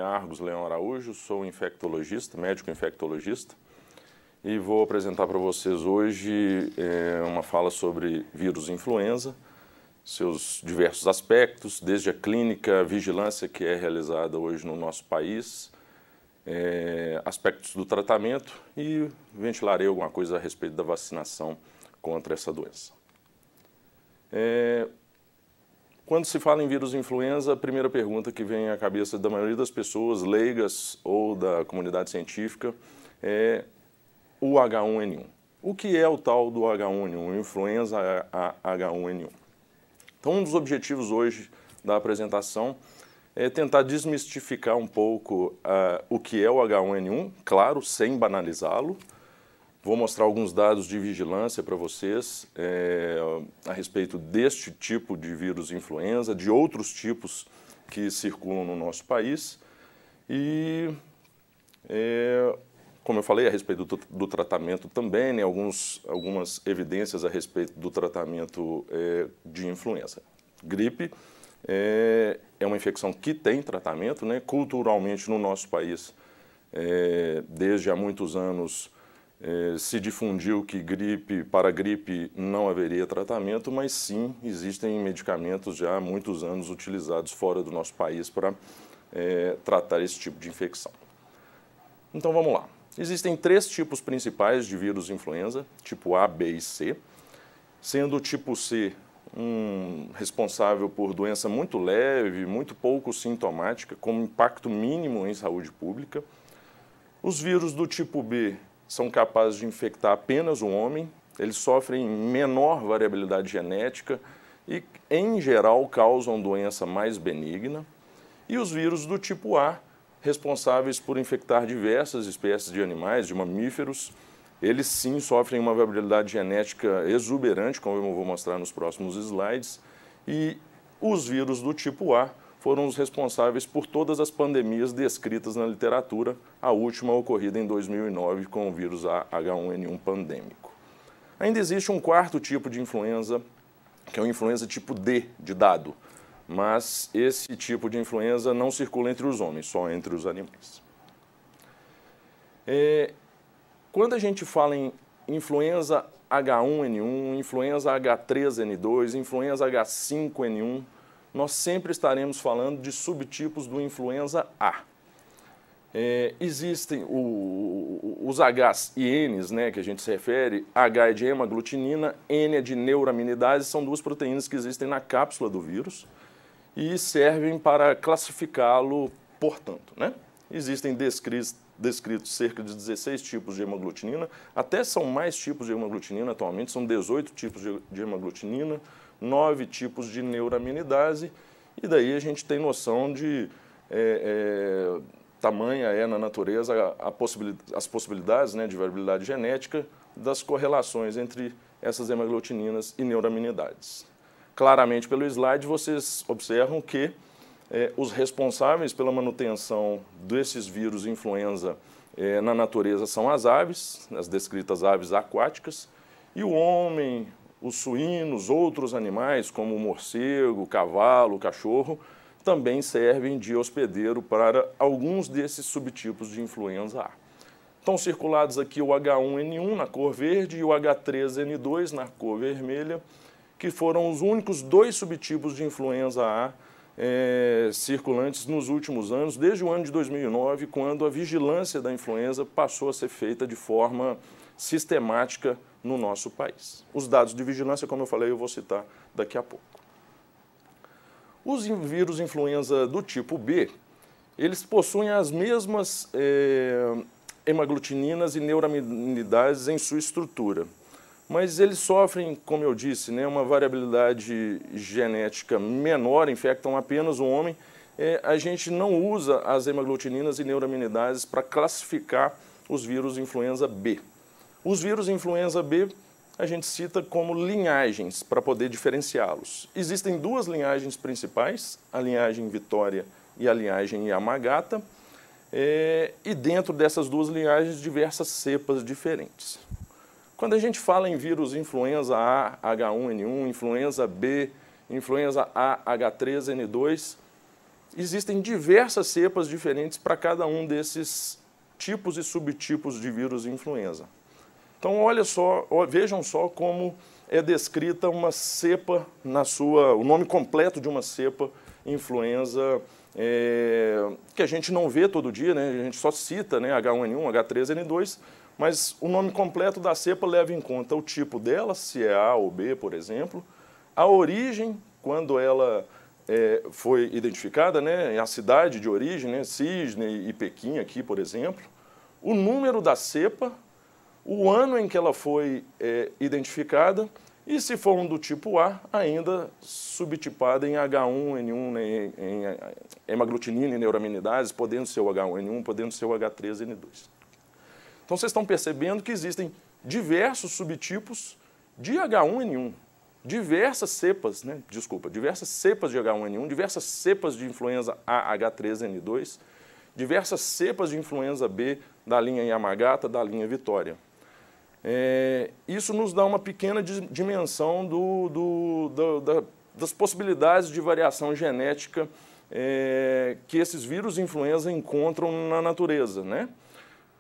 Argos Leão Araújo, sou infectologista, médico infectologista, e vou apresentar para vocês hoje uma fala sobre vírus influenza, seus diversos aspectos, desde a clínica, a vigilância que é realizada hoje no nosso país, aspectos do tratamento e ventilarei alguma coisa a respeito da vacinação contra essa doença. Quando se fala em vírus influenza, a primeira pergunta que vem à cabeça da maioria das pessoas leigas ou da comunidade científica é o H1N1. O que é o tal do H1N1, influenza H1N1? Então, um dos objetivos hoje da apresentação é tentar desmistificar um pouco o que é o H1N1, claro, sem banalizá-lo. Vou mostrar alguns dados de vigilância para vocês a respeito deste tipo de vírus influenza, de outros tipos que circulam no nosso país e, como eu falei, a respeito do tratamento também, né, algumas evidências a respeito do tratamento de influenza. Gripe é uma infecção que tem tratamento, né, culturalmente no nosso país, desde há muitos anos, se difundiu que para gripe não haveria tratamento, mas sim, existem medicamentos já há muitos anos utilizados fora do nosso país para tratar esse tipo de infecção. Então vamos lá. Existem três tipos principais de vírus influenza, tipo A, B e C, sendo o tipo C responsável por doença muito leve, muito pouco sintomática, com impacto mínimo em saúde pública. Os vírus do tipo B são capazes de infectar apenas o homem, eles sofrem menor variabilidade genética e, em geral, causam doença mais benigna. E os vírus do tipo A, responsáveis por infectar diversas espécies de animais, de mamíferos, eles sim sofrem uma variabilidade genética exuberante, como eu vou mostrar nos próximos slides, e os vírus do tipo A foram os responsáveis por todas as pandemias descritas na literatura, a última ocorrida em 2009 com o vírus H1N1 pandêmico. Ainda existe um quarto tipo de influenza, que é o influenza tipo D, de dado, mas esse tipo de influenza não circula entre os homens, só entre os animais. Quando a gente fala em influenza H1N1, influenza H3N2, influenza H5N1, nós sempre estaremos falando de subtipos do influenza A. Existem os Hs e Ns, né, que a gente se refere, H é de hemaglutinina, N é de neuraminidase, são duas proteínas que existem na cápsula do vírus e servem para classificá-lo, portanto, né? Existem descritos cerca de 16 tipos de hemaglutinina, até são mais tipos de hemaglutinina atualmente, são 18 tipos de hemaglutinina, 9 tipos de neuraminidase, e daí a gente tem noção de tamanha na natureza as possibilidades, né, de variabilidade genética das correlações entre essas hemaglutininas e neuraminidades. Claramente pelo slide vocês observam que os responsáveis pela manutenção desses vírus influenza na natureza são as aves, as descritas aves aquáticas, e o homem, os suínos, outros animais, como o morcego, o cavalo, o cachorro, também servem de hospedeiro para alguns desses subtipos de influenza A. Estão circulados aqui o H1N1 na cor verde e o H3N2 na cor vermelha, que foram os únicos dois subtipos de influenza A circulantes nos últimos anos, desde o ano de 2009, quando a vigilância da influenza passou a ser feita de forma sistemática no nosso país. Os dados de vigilância, como eu falei, eu vou citar daqui a pouco. Os vírus influenza do tipo B, eles possuem as mesmas hemaglutininas e neuraminidades em sua estrutura, mas eles sofrem, como eu disse, né, uma variabilidade genética menor, infectam apenas o homem. A gente não usa as hemaglutininas e neuraminidades para classificar os vírus influenza B. Os vírus influenza B a gente cita como linhagens para poder diferenciá-los. Existem duas linhagens principais, a linhagem Vitória e a linhagem Yamagata, e dentro dessas duas linhagens diversas cepas diferentes. Quando a gente fala em vírus influenza A, H1N1, influenza B, influenza A, H3N2, existem diversas cepas diferentes para cada um desses tipos e subtipos de vírus influenza. Então, olha só, vejam só como é descrita uma cepa o nome completo de uma cepa influenza que a gente não vê todo dia, né? A gente só cita, né, H1N1, H3N2, mas o nome completo da cepa leva em conta o tipo dela, se é A ou B, por exemplo, a origem, quando ela foi identificada, né, a cidade de origem, né, Sydney e Pequim aqui, por exemplo, o número da cepa, o ano em que ela foi identificada e, se for um do tipo A, ainda subtipada em H1N1, né, em hemaglutinina e neuraminidase, podendo ser o H1N1, podendo ser o H3N2. Então, vocês estão percebendo que existem diversos subtipos de H1N1, diversas cepas de H1N1, diversas cepas de influenza A H3N2, diversas cepas de influenza B da linha Yamagata, da linha Vitória. Isso nos dá uma pequena dimensão das possibilidades de variação genética que esses vírus influenza encontram na natureza, né?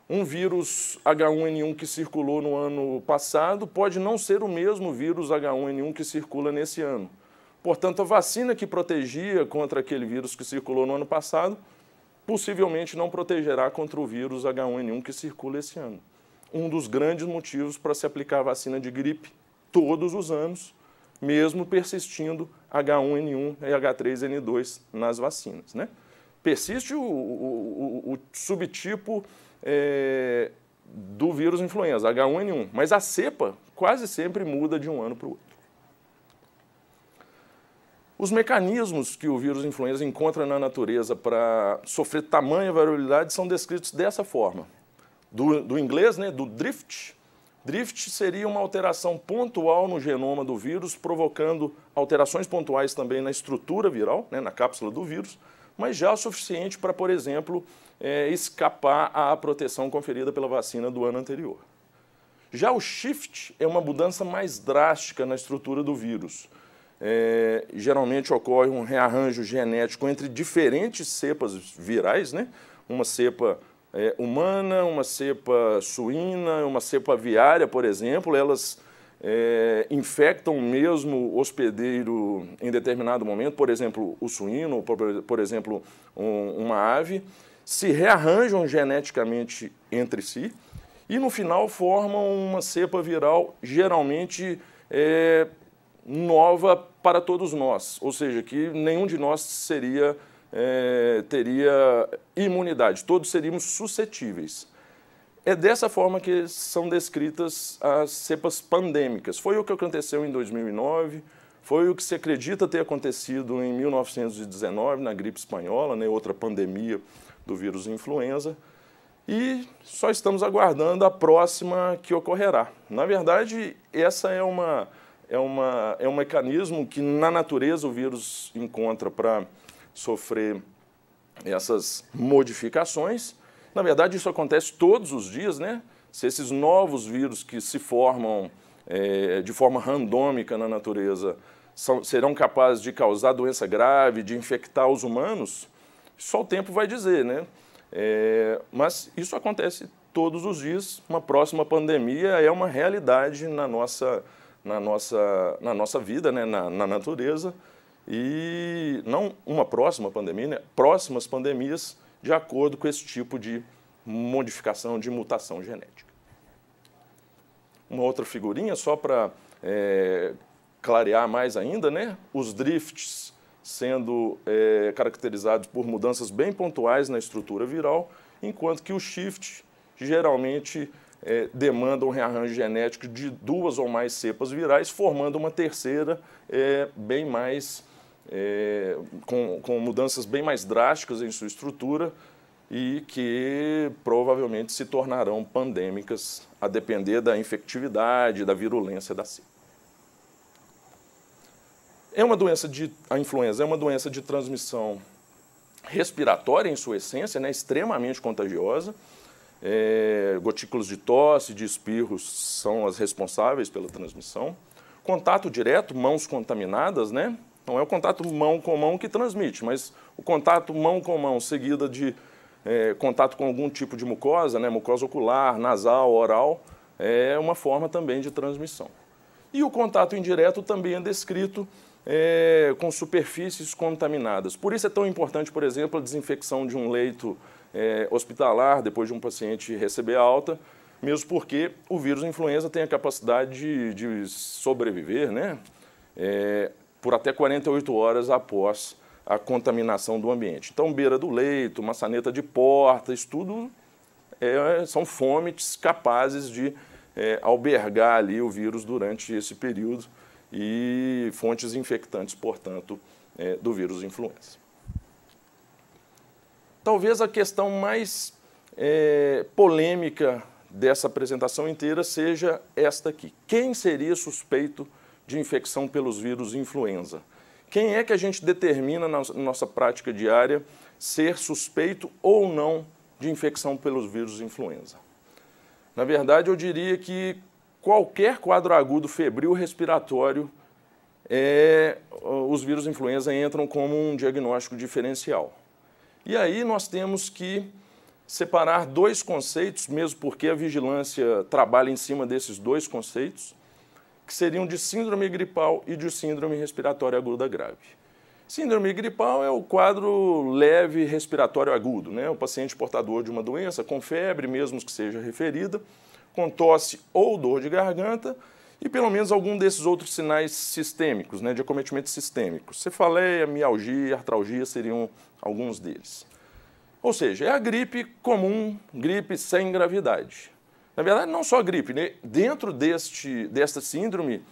Um vírus H1N1 que circulou no ano passado pode não ser o mesmo vírus H1N1 que circula nesse ano. Portanto, a vacina que protegia contra aquele vírus que circulou no ano passado possivelmente não protegerá contra o vírus H1N1 que circula esse ano. Um dos grandes motivos para se aplicar a vacina de gripe todos os anos, mesmo persistindo H1N1 e H3N2 nas vacinas, né? Persiste o subtipo do vírus influenza, H1N1, mas a cepa quase sempre muda de um ano para o outro. Os mecanismos que o vírus influenza encontra na natureza para sofrer tamanha variabilidade são descritos dessa forma. Do inglês, né, do drift. Drift seria uma alteração pontual no genoma do vírus, provocando alterações pontuais também na estrutura viral, né, na cápsula do vírus, mas já o suficiente para, por exemplo, escapar à proteção conferida pela vacina do ano anterior. Já o shift é uma mudança mais drástica na estrutura do vírus. Geralmente ocorre um rearranjo genético entre diferentes cepas virais, né? Uma cepa humana, uma cepa suína, uma cepa aviária, por exemplo, elas infectam o mesmo hospedeiro em determinado momento, por exemplo, o suíno, por exemplo, uma ave, se rearranjam geneticamente entre si e, no final, formam uma cepa viral geralmente nova para todos nós, ou seja, que nenhum de nós teria imunidade, todos seríamos suscetíveis. É dessa forma que são descritas as cepas pandêmicas. Foi o que aconteceu em 2009, foi o que se acredita ter acontecido em 1919, na gripe espanhola, né, outra pandemia do vírus influenza, e só estamos aguardando a próxima que ocorrerá. Na verdade, essa é um mecanismo que na natureza o vírus encontra para sofrer essas modificações. Na verdade, isso acontece todos os dias, né? Se esses novos vírus que se formam de forma randômica na natureza serão capazes de causar doença grave, de infectar os humanos, só o tempo vai dizer, né? Mas isso acontece todos os dias. Uma próxima pandemia é uma realidade na nossa vida, né? na natureza, e não uma próxima pandemia, né? Próximas pandemias de acordo com esse tipo de modificação, de mutação genética. Uma outra figurinha, só para clarear mais ainda, né? Os drifts sendo caracterizados por mudanças bem pontuais na estrutura viral, enquanto que o shift geralmente demanda um rearranjo genético de 2 ou mais cepas virais, formando uma terceira bem mais com mudanças bem mais drásticas em sua estrutura e que provavelmente se tornarão pandêmicas a depender da infectividade, da virulência da cepa. A influenza é uma doença de transmissão respiratória em sua essência, né, extremamente contagiosa. Gotículas de tosse, de espirros são as responsáveis pela transmissão. Contato direto, mãos contaminadas, né? Não é o contato mão com mão que transmite, mas o contato mão com mão seguida de contato com algum tipo de mucosa, né, mucosa ocular, nasal, oral, é uma forma também de transmissão. E o contato indireto também é descrito com superfícies contaminadas. Por isso é tão importante, por exemplo, a desinfecção de um leito hospitalar depois de um paciente receber alta, mesmo porque o vírus influenza tem a capacidade de sobreviver, né, por até 48 horas após a contaminação do ambiente. Então, beira do leito, maçaneta de porta, isso tudo são fomites capazes de albergar ali o vírus durante esse período e fontes infectantes, portanto, do vírus influenza. Talvez a questão mais polêmica dessa apresentação inteira seja esta aqui. Quem seria suspeito de infecção pelos vírus influenza? Quem é que a gente determina na nossa prática diária ser suspeito ou não de infecção pelos vírus influenza? Na verdade, eu diria que qualquer quadro agudo febril respiratório, os vírus influenza entram como um diagnóstico diferencial. E aí nós temos que separar dois conceitos, mesmo porque a vigilância trabalha em cima desses dois conceitos, que seriam de síndrome gripal e de síndrome respiratória aguda grave. Síndrome gripal é o quadro leve respiratório agudo, né? O paciente portador de uma doença com febre, mesmo que seja referida, com tosse ou dor de garganta e pelo menos algum desses outros sinais sistêmicos, né, de acometimento sistêmico. Cefaleia, mialgia, artralgia seriam alguns deles. Ou seja, é a gripe comum, gripe sem gravidade. Na verdade, não só a gripe, né? Dentro desta síndrome,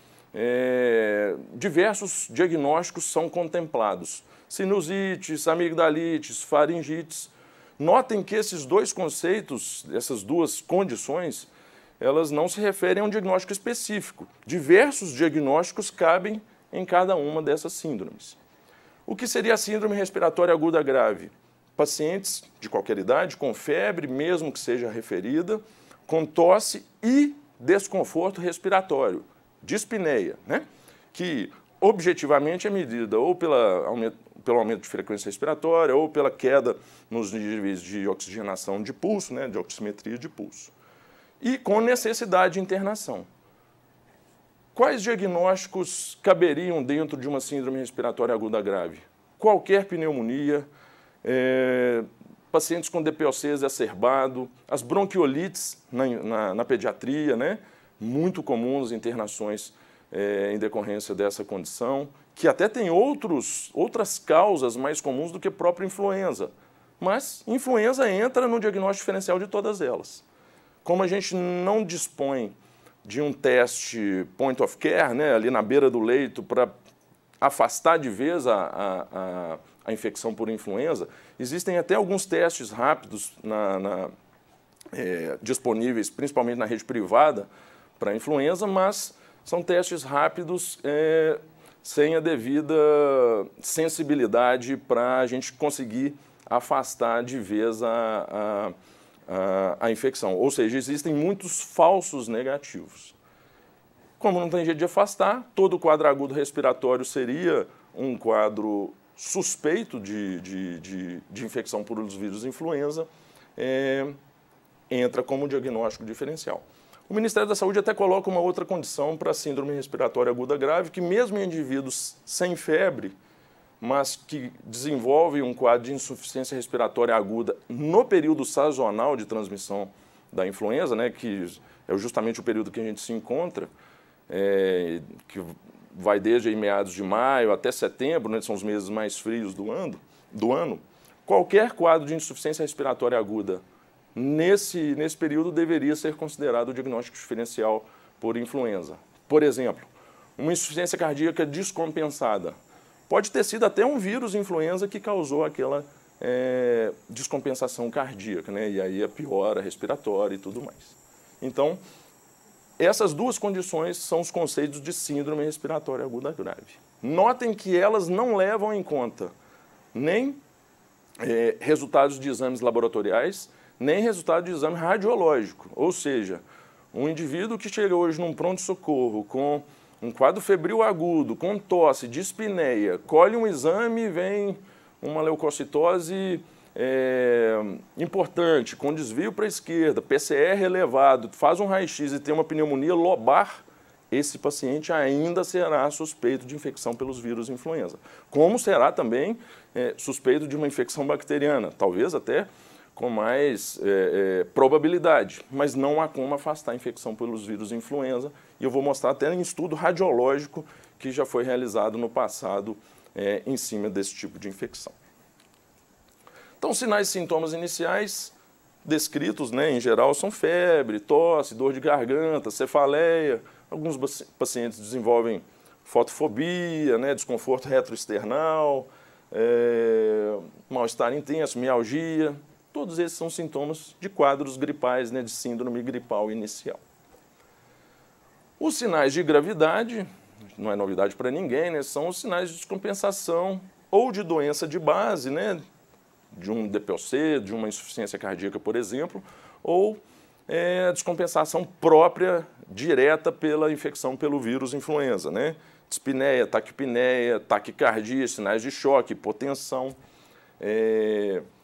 diversos diagnósticos são contemplados. Sinusites, amigdalites, faringites. Notem que esses dois conceitos, essas duas condições, elas não se referem a um diagnóstico específico. Diversos diagnósticos cabem em cada uma dessas síndromes. O que seria a síndrome respiratória aguda grave? Pacientes de qualquer idade, com febre, mesmo que seja referida, com tosse e desconforto respiratório, dispneia, né? Que objetivamente é medida ou pelo aumento de frequência respiratória ou pela queda nos níveis de oxigenação de pulso, né? De oximetria de pulso. E com necessidade de internação. Quais diagnósticos caberiam dentro de uma síndrome respiratória aguda grave? Qualquer pneumonia, pacientes com DPOC exacerbado, as bronquiolites na pediatria, né? Muito comuns internações em decorrência dessa condição, que até tem outras causas mais comuns do que a própria influenza. Mas influenza entra no diagnóstico diferencial de todas elas. Como a gente não dispõe de um teste point of care, né, ali na beira do leito, para afastar de vez a infecção por influenza, existem até alguns testes rápidos disponíveis, principalmente na rede privada, para influenza, mas são testes rápidos sem a devida sensibilidade para a gente conseguir afastar de vez a infecção. Ou seja, existem muitos falsos negativos. Como não tem jeito de afastar, todo quadro agudo respiratório seria um quadro suspeito de infecção por vírus influenza, entra como diagnóstico diferencial. O Ministério da Saúde até coloca uma outra condição para a síndrome respiratória aguda grave, que mesmo em indivíduos sem febre, mas que desenvolvem um quadro de insuficiência respiratória aguda no período sazonal de transmissão da influenza, né, que é justamente o período que a gente se encontra, que vai desde aí meados de maio até setembro, né, são os meses mais frios do ano, qualquer quadro de insuficiência respiratória aguda nesse período deveria ser considerado o diagnóstico diferencial por influenza. Por exemplo, uma insuficiência cardíaca descompensada. Pode ter sido até um vírus influenza que causou aquela descompensação cardíaca, né? E aí a piora respiratória e tudo mais. Então, essas duas condições são os conceitos de síndrome respiratória aguda grave. Notem que elas não levam em conta nem resultados de exames laboratoriais, nem resultado de exame radiológico. Ou seja, um indivíduo que chega hoje num pronto-socorro com um quadro febril agudo, com tosse, dispneia, colhe um exame e vem uma leucocitose importante, com desvio para a esquerda, PCR elevado, faz um raio-x e tem uma pneumonia lobar, esse paciente ainda será suspeito de infecção pelos vírus influenza. Como será também suspeito de uma infecção bacteriana, talvez até com mais probabilidade, mas não há como afastar a infecção pelos vírus influenza. E eu vou mostrar até em estudo radiológico que já foi realizado no passado em cima desse tipo de infecção. Então, sinais e sintomas iniciais descritos, né, em geral, são febre, tosse, dor de garganta, cefaleia. Alguns pacientes desenvolvem fotofobia, né, desconforto retroesternal, mal-estar intenso, mialgia. Todos esses são sintomas de quadros gripais, né, de síndrome gripal inicial. Os sinais de gravidade, não é novidade para ninguém, né, são os sinais de descompensação ou de doença de base, né, de um DPOC, de uma insuficiência cardíaca, por exemplo, ou a descompensação própria, direta pela infecção pelo vírus influenza, né? Dispneia, taquipneia, taquicardia, sinais de choque, hipotensão,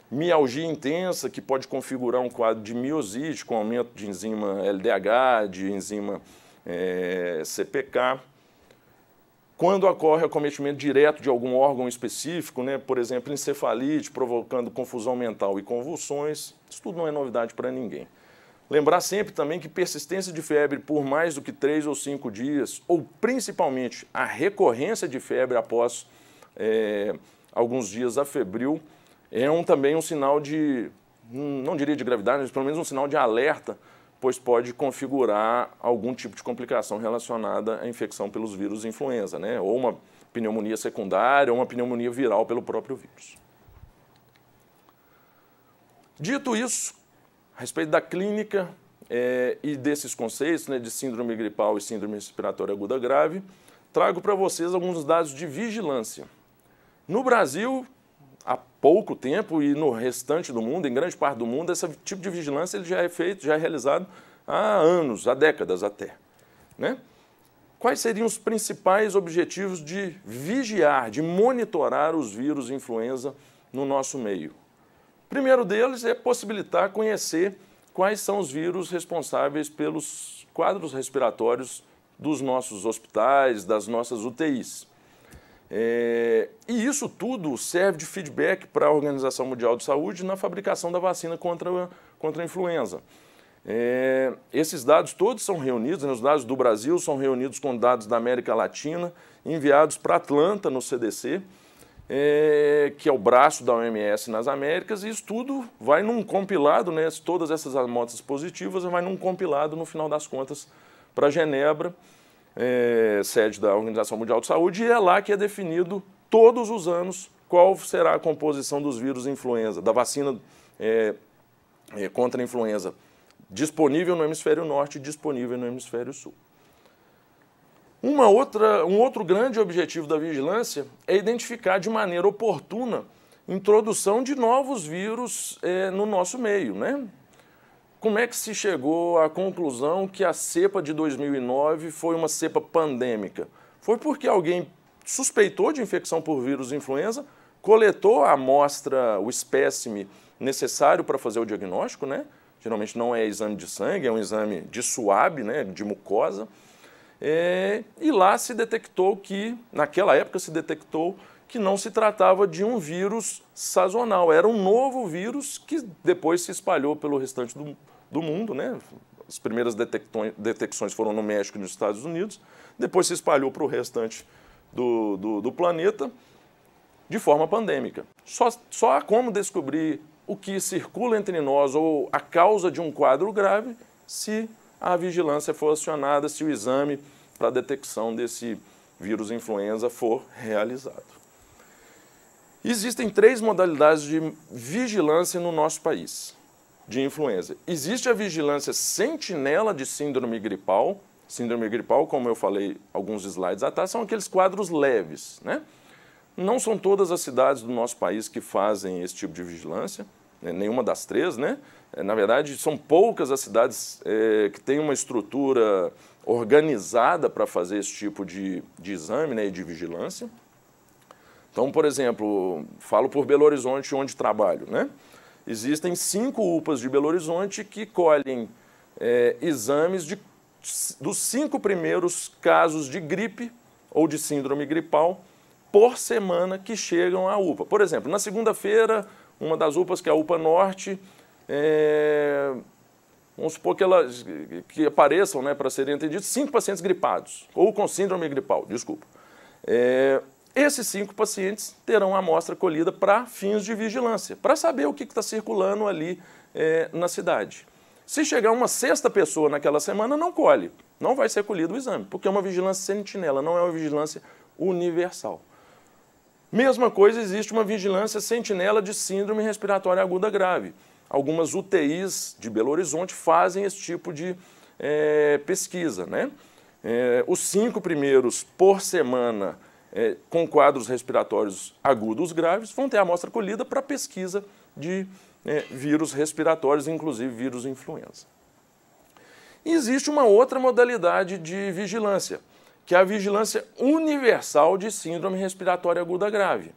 mialgia intensa, que pode configurar um quadro de miosite, com aumento de enzima LDH, de enzima CPK. Quando ocorre acometimento direto de algum órgão específico, né, por exemplo, encefalite, provocando confusão mental e convulsões, isso tudo não é novidade para ninguém. Lembrar sempre também que persistência de febre por mais do que 3 ou 5 dias, ou principalmente a recorrência de febre após alguns dias afebril, é também um sinal de, não diria de gravidade, mas pelo menos um sinal de alerta, pois pode configurar algum tipo de complicação relacionada à infecção pelos vírus influenza, né? Ou uma pneumonia secundária, ou uma pneumonia viral pelo próprio vírus. Dito isso, a respeito da clínica e desses conceitos, né, de síndrome gripal e síndrome respiratória aguda grave, trago para vocês alguns dados de vigilância. No Brasil, há pouco tempo, e no restante do mundo, em grande parte do mundo, esse tipo de vigilância ele já é feito, já é realizado há anos, há décadas até, né? Quais seriam os principais objetivos de vigiar, de monitorar os vírus influenza no nosso meio? O primeiro deles é possibilitar conhecer quais são os vírus responsáveis pelos quadros respiratórios dos nossos hospitais, das nossas UTIs. E isso tudo serve de feedback para a Organização Mundial de Saúde na fabricação da vacina contra a influenza. Esses dados todos são reunidos, né, os dados do Brasil são reunidos com dados da América Latina, enviados para Atlanta, no CDC, que é o braço da OMS nas Américas, e isso tudo vai num compilado, né, todas essas amostras positivas, vai num compilado, no final das contas, para Genebra, sede da Organização Mundial de Saúde, e é lá que é definido todos os anos qual será a composição dos vírus influenza, da vacina contra a influenza, disponível no hemisfério norte e disponível no hemisfério sul. Um outro grande objetivo da vigilância é identificar de maneira oportuna a introdução de novos vírus no nosso meio, né? Como é que se chegou à conclusão que a cepa de 2009 foi uma cepa pandêmica? Foi porque alguém suspeitou de infecção por vírus influenza, coletou a amostra, o espécime necessário para fazer o diagnóstico, né? Geralmente não é exame de sangue, é um exame de suave, né? De mucosa. E lá se detectou que, naquela época se detectou que não se tratava de um vírus sazonal, era um novo vírus que depois se espalhou pelo restante do mundo, né? As primeiras detecções foram no México e nos Estados Unidos, depois se espalhou para o restante do planeta de forma pandêmica. Só há como descobrir o que circula entre nós ou a causa de um quadro grave se a vigilância for acionada, se o exame para a detecção desse vírus influenza for realizado. Existem 3 modalidades de vigilância no nosso país, de influenza. Existe a vigilância sentinela de síndrome gripal. Síndrome gripal, como eu falei alguns slides atrás, são aqueles quadros leves, né? Não são todas as cidades do nosso país que fazem esse tipo de vigilância, né? Nenhuma das 3, né? Na verdade, são poucas as cidades que têm uma estrutura organizada para fazer esse tipo de exame, né, e de vigilância. Então, por exemplo, falo por Belo Horizonte, onde trabalho, né? Existem 5 UPAs de Belo Horizonte que colhem exames dos 5 primeiros casos de gripe ou de síndrome gripal por semana que chegam à UPA. Por exemplo, na segunda-feira, uma das UPAs, que é a UPA Norte, vamos supor que apareçam, né, para serem atendidos, 5 pacientes gripados, ou com síndrome gripal, desculpa. Esses 5 pacientes terão a amostra colhida para fins de vigilância, para saber o que está circulando ali na cidade. Se chegar uma 6ª pessoa naquela semana, não colhe, não vai ser colhido o exame, porque é uma vigilância sentinela, não é uma vigilância universal. Mesma coisa, existe uma vigilância sentinela de síndrome respiratória aguda grave. Algumas UTIs de Belo Horizonte fazem esse tipo de pesquisa, né? Os 5 primeiros por semana com quadros respiratórios agudos graves vão ter a amostra colhida para pesquisa de vírus respiratórios, inclusive vírus influenza. E existe uma outra modalidade de vigilância, que é a vigilância universal de síndrome respiratória aguda grave.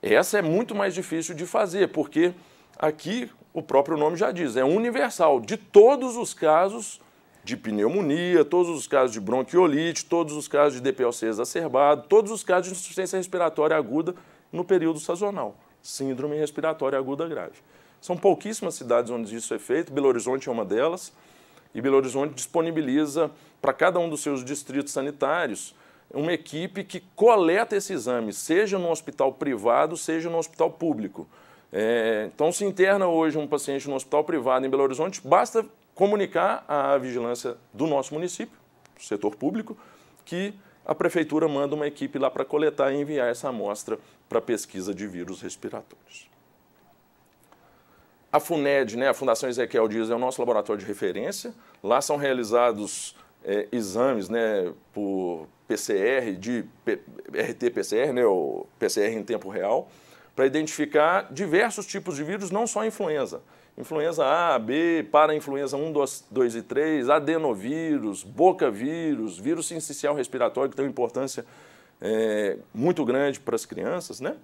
Essa é muito mais difícil de fazer, porque aqui o próprio nome já diz, é universal, de todos os casos de pneumonia, todos os casos de bronquiolite, todos os casos de DPLC exacerbado, todos os casos de insuficiência respiratória aguda no período sazonal, síndrome respiratória aguda grave. São pouquíssimas cidades onde isso é feito, Belo Horizonte é uma delas, e Belo Horizonte disponibiliza para cada um dos seus distritos sanitários uma equipe que coleta esse exame, seja no hospital privado, seja no hospital público. Então, se interna hoje um paciente no hospital privado em Belo Horizonte, basta comunicar à vigilância do nosso município, do setor público, que a prefeitura manda uma equipe lá para coletar e enviar essa amostra para pesquisa de vírus respiratórios. A FUNED, né, a Fundação Ezequiel Dias, é o nosso laboratório de referência. Lá são realizados exames, né, por PCR, de RT-PCR, né, ou PCR em tempo real, para identificar diversos tipos de vírus, não só influenza. Influenza A, B, para-influenza 1, 2 e 3, adenovírus, bocavírus, vírus sincicial respiratório, que tem uma importância muito grande para as crianças, né?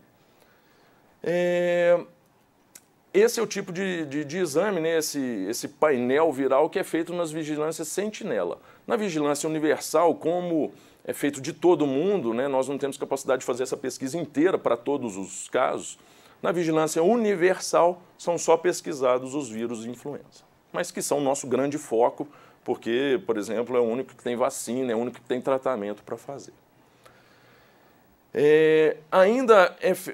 Esse é o tipo de exame, né? Esse painel viral que é feito nas vigilâncias sentinela. Na vigilância universal, como é feito de todo mundo, né? Nós não temos capacidade de fazer essa pesquisa inteira para todos os casos. Na vigilância universal, são só pesquisados os vírus de influenza, mas que são o nosso grande foco, porque, por exemplo, é o único que tem vacina, é o único que tem tratamento para fazer.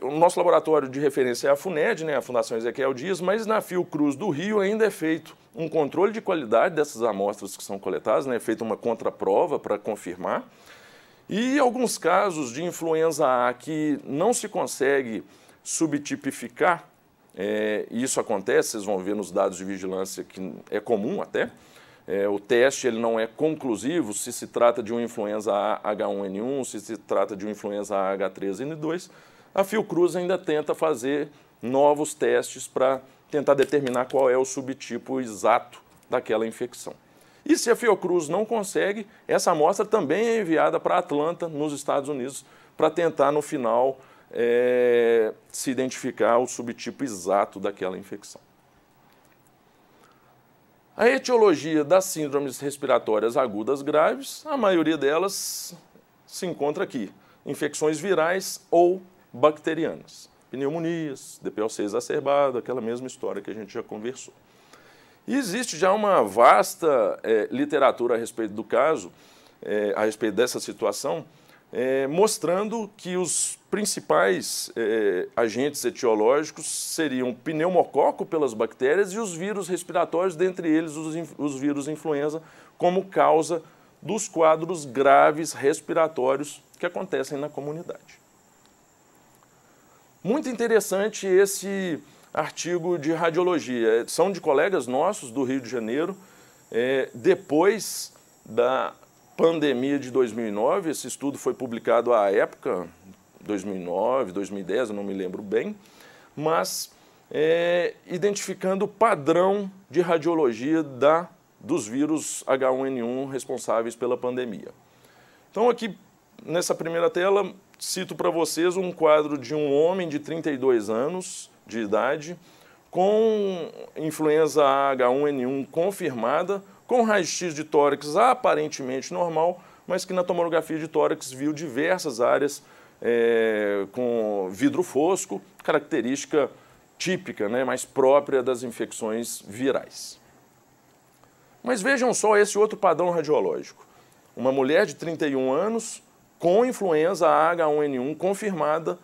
O nosso laboratório de referência é a FUNED, né, a Fundação Ezequiel Dias, mas na Fiocruz do Rio ainda é feito um controle de qualidade dessas amostras que são coletadas, né, é feita uma contraprova para confirmar. E alguns casos de influenza A que não se consegue subtipificar, e isso acontece, vocês vão ver nos dados de vigilância que é comum até, o teste ele não é conclusivo se se trata de uma influenza A H1N1, se trata de uma influenza A H3N2, a Fiocruz ainda tenta fazer novos testes para tentar determinar qual é o subtipo exato daquela infecção. E se a Fiocruz não consegue, essa amostra também é enviada para Atlanta, nos Estados Unidos, para tentar no final se identificar o subtipo exato daquela infecção. A etiologia das síndromes respiratórias agudas graves, a maioria delas se encontra aqui, infecções virais ou bacterianas, pneumonias, DPLC exacerbado, aquela mesma história que a gente já conversou. E existe já uma vasta literatura a respeito do caso, a respeito dessa situação, mostrando que os principais agentes etiológicos seriam pneumococo pelas bactérias e os vírus respiratórios, dentre eles os vírus influenza, como causa dos quadros graves respiratórios que acontecem na comunidade. Muito interessante esse artigo de radiologia. São de colegas nossos do Rio de Janeiro, depois da pandemia de 2009, esse estudo foi publicado à época, 2009, 2010, eu não me lembro bem, mas identificando o padrão de radiologia dos vírus H1N1 responsáveis pela pandemia. Então aqui, nessa primeira tela, cito para vocês um quadro de um homem de 32 anos de idade com influenza H1N1 confirmada, com raio-x de tórax aparentemente normal, mas que na tomografia de tórax viu diversas áreas com vidro fosco, característica típica, né, mais própria das infecções virais. Mas vejam só esse outro padrão radiológico. Uma mulher de 31 anos com influenza H1N1 confirmada,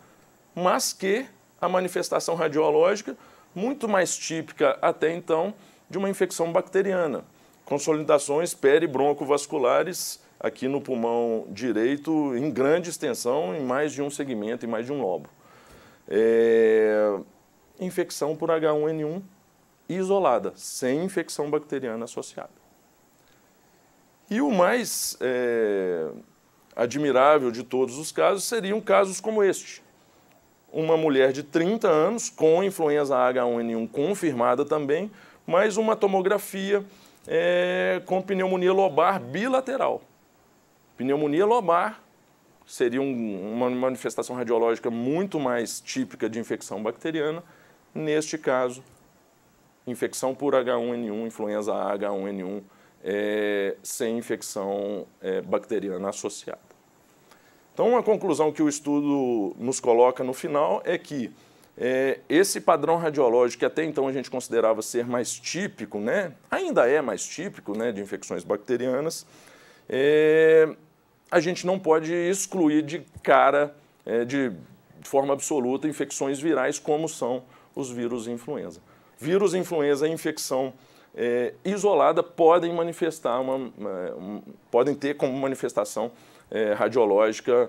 mas que a manifestação radiológica muito mais típica até então de uma infecção bacteriana, consolidações peribroncovasculares aqui no pulmão direito em grande extensão, em mais de um segmento, em mais de um lobo. Infecção por H1N1 isolada, sem infecção bacteriana associada. E o mais admirável de todos os casos seriam casos como este. Uma mulher de 30 anos com influenza H1N1 confirmada também, mas uma tomografia com pneumonia lobar bilateral. Pneumonia lobar seria uma manifestação radiológica muito mais típica de infecção bacteriana. Neste caso, infecção por H1N1, influenza H1N1, sem infecção bacteriana associada. Então, a conclusão que o estudo nos coloca no final é que esse padrão radiológico, que até então a gente considerava ser mais típico, né, ainda é mais típico, né, de infecções bacterianas, a gente não pode excluir de cara, de forma absoluta, infecções virais como são os vírus influenza. Vírus influenza e infecção isolada podem manifestar podem ter como manifestação radiológica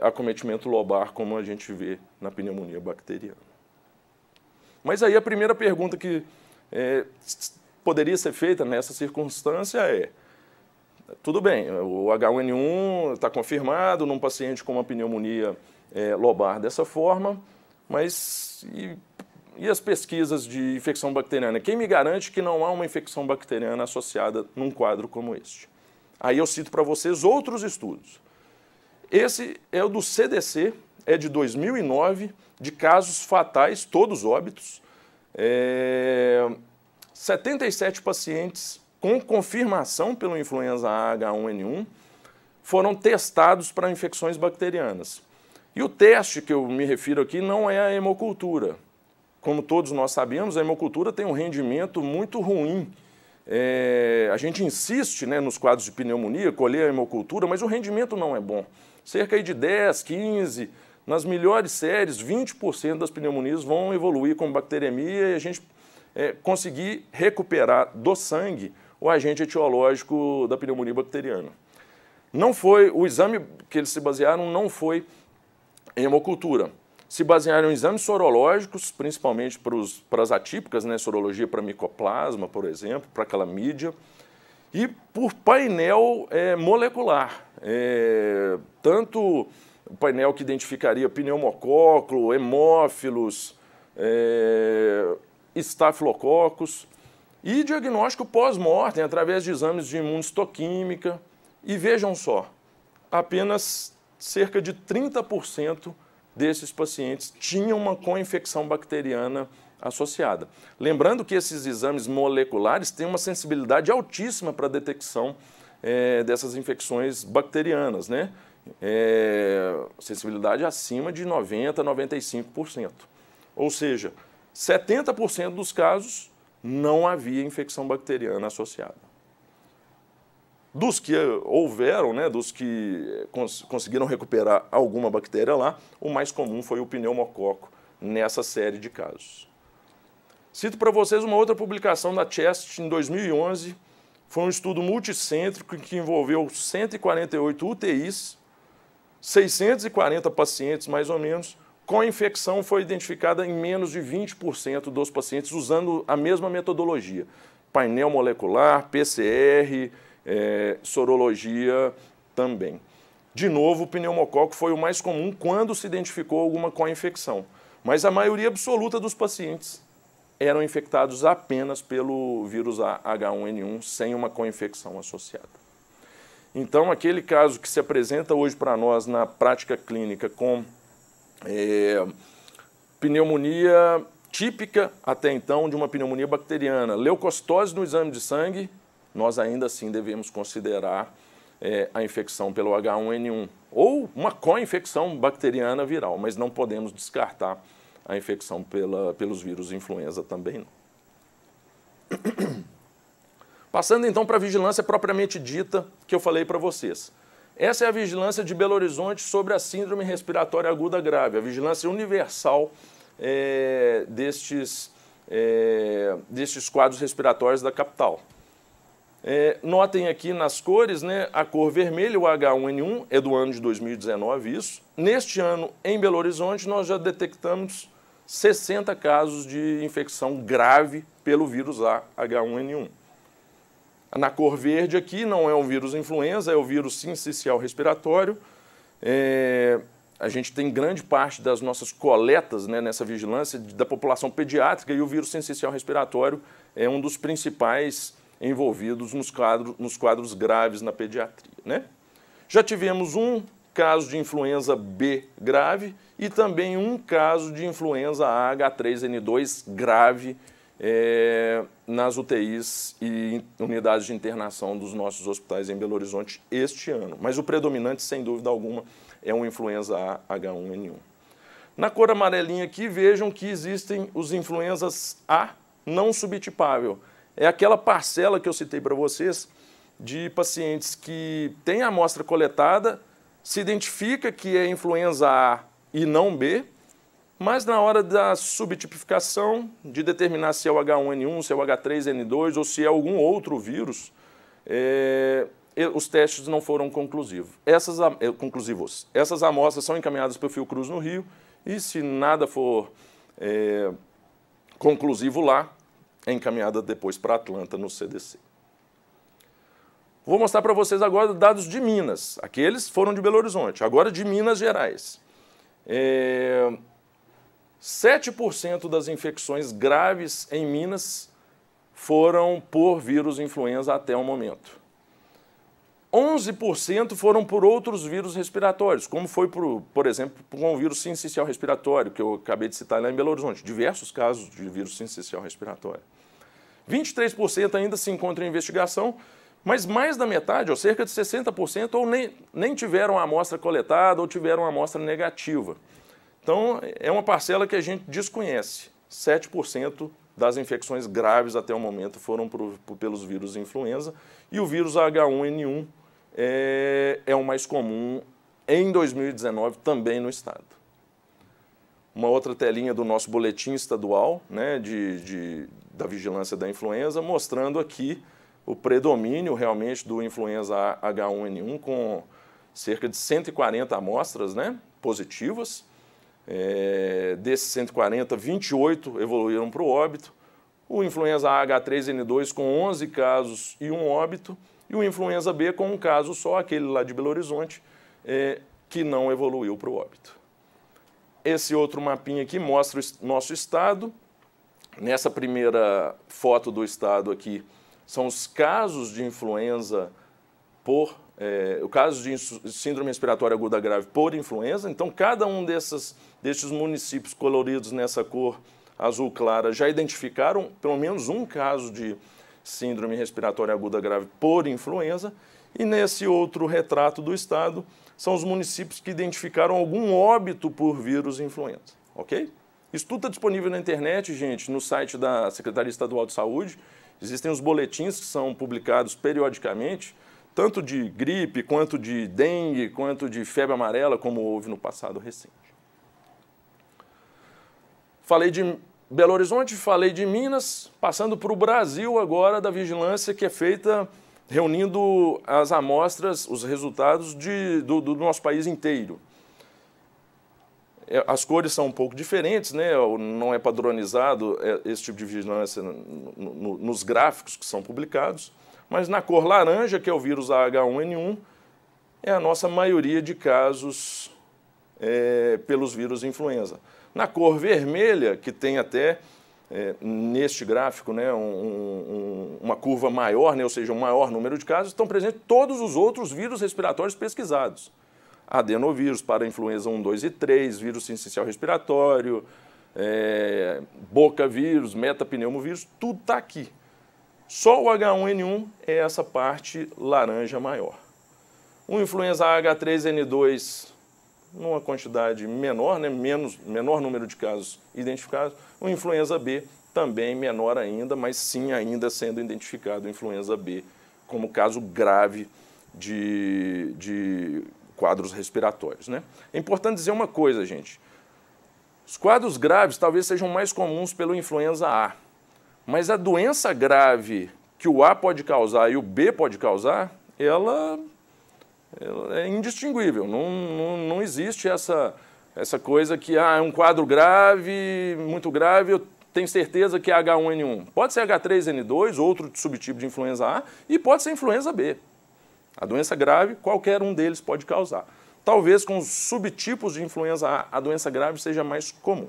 acometimento lobar, como a gente vê na pneumonia bacteriana. Mas aí a primeira pergunta que poderia ser feita nessa circunstância tudo bem, o H1N1 está confirmado num paciente com uma pneumonia lobar dessa forma, mas e as pesquisas de infecção bacteriana? Quem me garante que não há uma infecção bacteriana associada num quadro como este? Aí eu cito para vocês outros estudos. Esse é o do CDC, é de 2009, de casos fatais, todos óbitos. 77 pacientes com confirmação pelo influenza H1N1 foram testados para infecções bacterianas. E o teste que eu me refiro aqui não é a hemocultura. Como todos nós sabemos, a hemocultura tem um rendimento muito ruim. A gente insiste, né, nos quadros de pneumonia, colher a hemocultura, mas o rendimento não é bom. Cerca de 10, 15, nas melhores séries, 20% das pneumonias vão evoluir com bacteremia e a gente conseguir recuperar do sangue o agente etiológico da pneumonia bacteriana. Não foi, o exame que eles se basearam não foi em hemocultura. Se basearam em exames sorológicos, principalmente para as atípicas, né, sorologia para micoplasma, por exemplo, para clamídia, e por painel molecular. Tanto o painel que identificaria pneumococo, hemófilos, estafilococos, e diagnóstico pós-mortem através de exames de imunistoquímica. E vejam só, apenas cerca de 30% desses pacientes tinham uma co-infecção bacteriana associada. Lembrando que esses exames moleculares têm uma sensibilidade altíssima para a detecção dessas infecções bacterianas, né? Sensibilidade acima de 90% a 95%. Ou seja, 70% dos casos não havia infecção bacteriana associada. Dos que houveram, né, dos que conseguiram recuperar alguma bactéria lá, o mais comum foi o pneumococo nessa série de casos. Cito para vocês uma outra publicação da CHEST em 2011. Foi um estudo multicêntrico que envolveu 148 UTIs, 640 pacientes mais ou menos. Com a infecção foi identificada em menos de 20% dos pacientes usando a mesma metodologia. Painel molecular, PCR, sorologia também. De novo, o pneumococo foi o mais comum quando se identificou alguma co-infecção. mas a maioria absoluta dos pacientes eram infectados apenas pelo vírus H1N1, sem uma co-infecção associada. Então, aquele caso que se apresenta hoje para nós na prática clínica com pneumonia típica, até então, de uma pneumonia bacteriana, leucocitose no exame de sangue, nós ainda assim devemos considerar a infecção pelo H1N1, ou uma co-infecção bacteriana viral, mas não podemos descartar a infecção pelos vírus influenza também não. Passando então para a vigilância propriamente dita que eu falei para vocês. Essa é a vigilância de Belo Horizonte sobre a síndrome respiratória aguda grave, a vigilância universal destes quadros respiratórios da capital. Notem aqui nas cores, né, a cor vermelha, o H1N1, é do ano de 2019 isso. Neste ano, em Belo Horizonte, nós já detectamos 60 casos de infecção grave pelo vírus H1N1. Na cor verde aqui não é um vírus influenza, é o vírus sincicial respiratório. A gente tem grande parte das nossas coletas, né, nessa vigilância da população pediátrica, e o vírus sincicial respiratório é um dos principais envolvidos nos quadros graves na pediatria, né? Já tivemos um caso de influenza B grave e também um caso de influenza H3N2 grave nas UTIs e unidades de internação dos nossos hospitais em Belo Horizonte este ano. Mas o predominante, sem dúvida alguma, é um influenza H1N1. Na cor amarelinha aqui, vejam que existem os influenzas A não subtipável. É aquela parcela que eu citei para vocês de pacientes que têm a amostra coletada, se identifica que é influenza A e não B, mas na hora da subtipificação, de determinar se é o H1N1, se é o H3N2 ou se é algum outro vírus, os testes não foram conclusivos. Essas amostras são encaminhadas para o Fiocruz no Rio e, se nada for conclusivo lá, é encaminhada depois para Atlanta, no CDC. Vou mostrar para vocês agora dados de Minas. Aqueles foram de Belo Horizonte, agora de Minas Gerais. 7% das infecções graves em Minas foram por vírus influenza até o momento. 11% foram por outros vírus respiratórios, como foi, por exemplo, com o vírus sincicial respiratório, que eu acabei de citar lá em Belo Horizonte. Diversos casos de vírus sincicial respiratório. 23% ainda se encontram em investigação, mas mais da metade, ou cerca de 60%, ou nem tiveram a amostra coletada ou tiveram a amostra negativa. Então, é uma parcela que a gente desconhece. 7% das infecções graves até o momento foram pelos vírus influenza, e o vírus H1N1 é o mais comum em 2019 também no estado. Uma outra telinha do nosso boletim estadual, né, da vigilância da influenza, mostrando aqui o predomínio realmente do influenza H1N1, com cerca de 140 amostras, né, positivas. Desses 140, 28 evoluíram para o óbito. O influenza H3N2 com 11 casos e um óbito. E o influenza B com um caso só, aquele lá de Belo Horizonte, que não evoluiu para o óbito. Esse outro mapinha aqui mostra o nosso estado. Nessa primeira foto do estado aqui, são os casos de influenza o caso de síndrome respiratória aguda grave por influenza. Então, cada um destes municípios coloridos nessa cor azul clara já identificaram pelo menos um caso de síndrome respiratória aguda grave por influenza. E nesse outro retrato do estado, são os municípios que identificaram algum óbito por vírus influenza, ok? Isso tudo está disponível na internet, gente, no site da Secretaria Estadual de Saúde. Existem os boletins que são publicados periodicamente, tanto de gripe, quanto de dengue, quanto de febre amarela, como houve no passado recente. Falei de Belo Horizonte, falei de Minas, passando para o Brasil agora, da vigilância que é feita reunindo as amostras, os resultados do nosso país inteiro. As cores são um pouco diferentes, né? Não é padronizado esse tipo de vigilância nos gráficos que são publicados, mas na cor laranja, que é o vírus H1N1, é a nossa maioria de casos pelos vírus influenza. Na cor vermelha, que tem até neste gráfico, né, uma curva maior, né, ou seja, um maior número de casos, estão presentes todos os outros vírus respiratórios pesquisados. Adenovírus, parainfluenza 1, 2 e 3, vírus sincicial respiratório, bocavírus, metapneumovírus, tudo está aqui. Só o H1N1 é essa parte laranja maior. O influenza H3N2, numa quantidade menor, né, menor número de casos identificados. O influenza B também menor ainda, mas sim ainda sendo identificado o influenza B como caso grave de quadros respiratórios, né? É importante dizer uma coisa, gente. Os quadros graves talvez sejam mais comuns pelo influenza A, mas a doença grave que o A pode causar e o B pode causar, ela é indistinguível. Não existe essa coisa que é um quadro grave, muito grave, eu tenho certeza que é H1N1. Pode ser H3N2, outro subtipo de influenza A, e pode ser influenza B. A doença grave, qualquer um deles pode causar. Talvez com os subtipos de influenza A doença grave seja mais comum.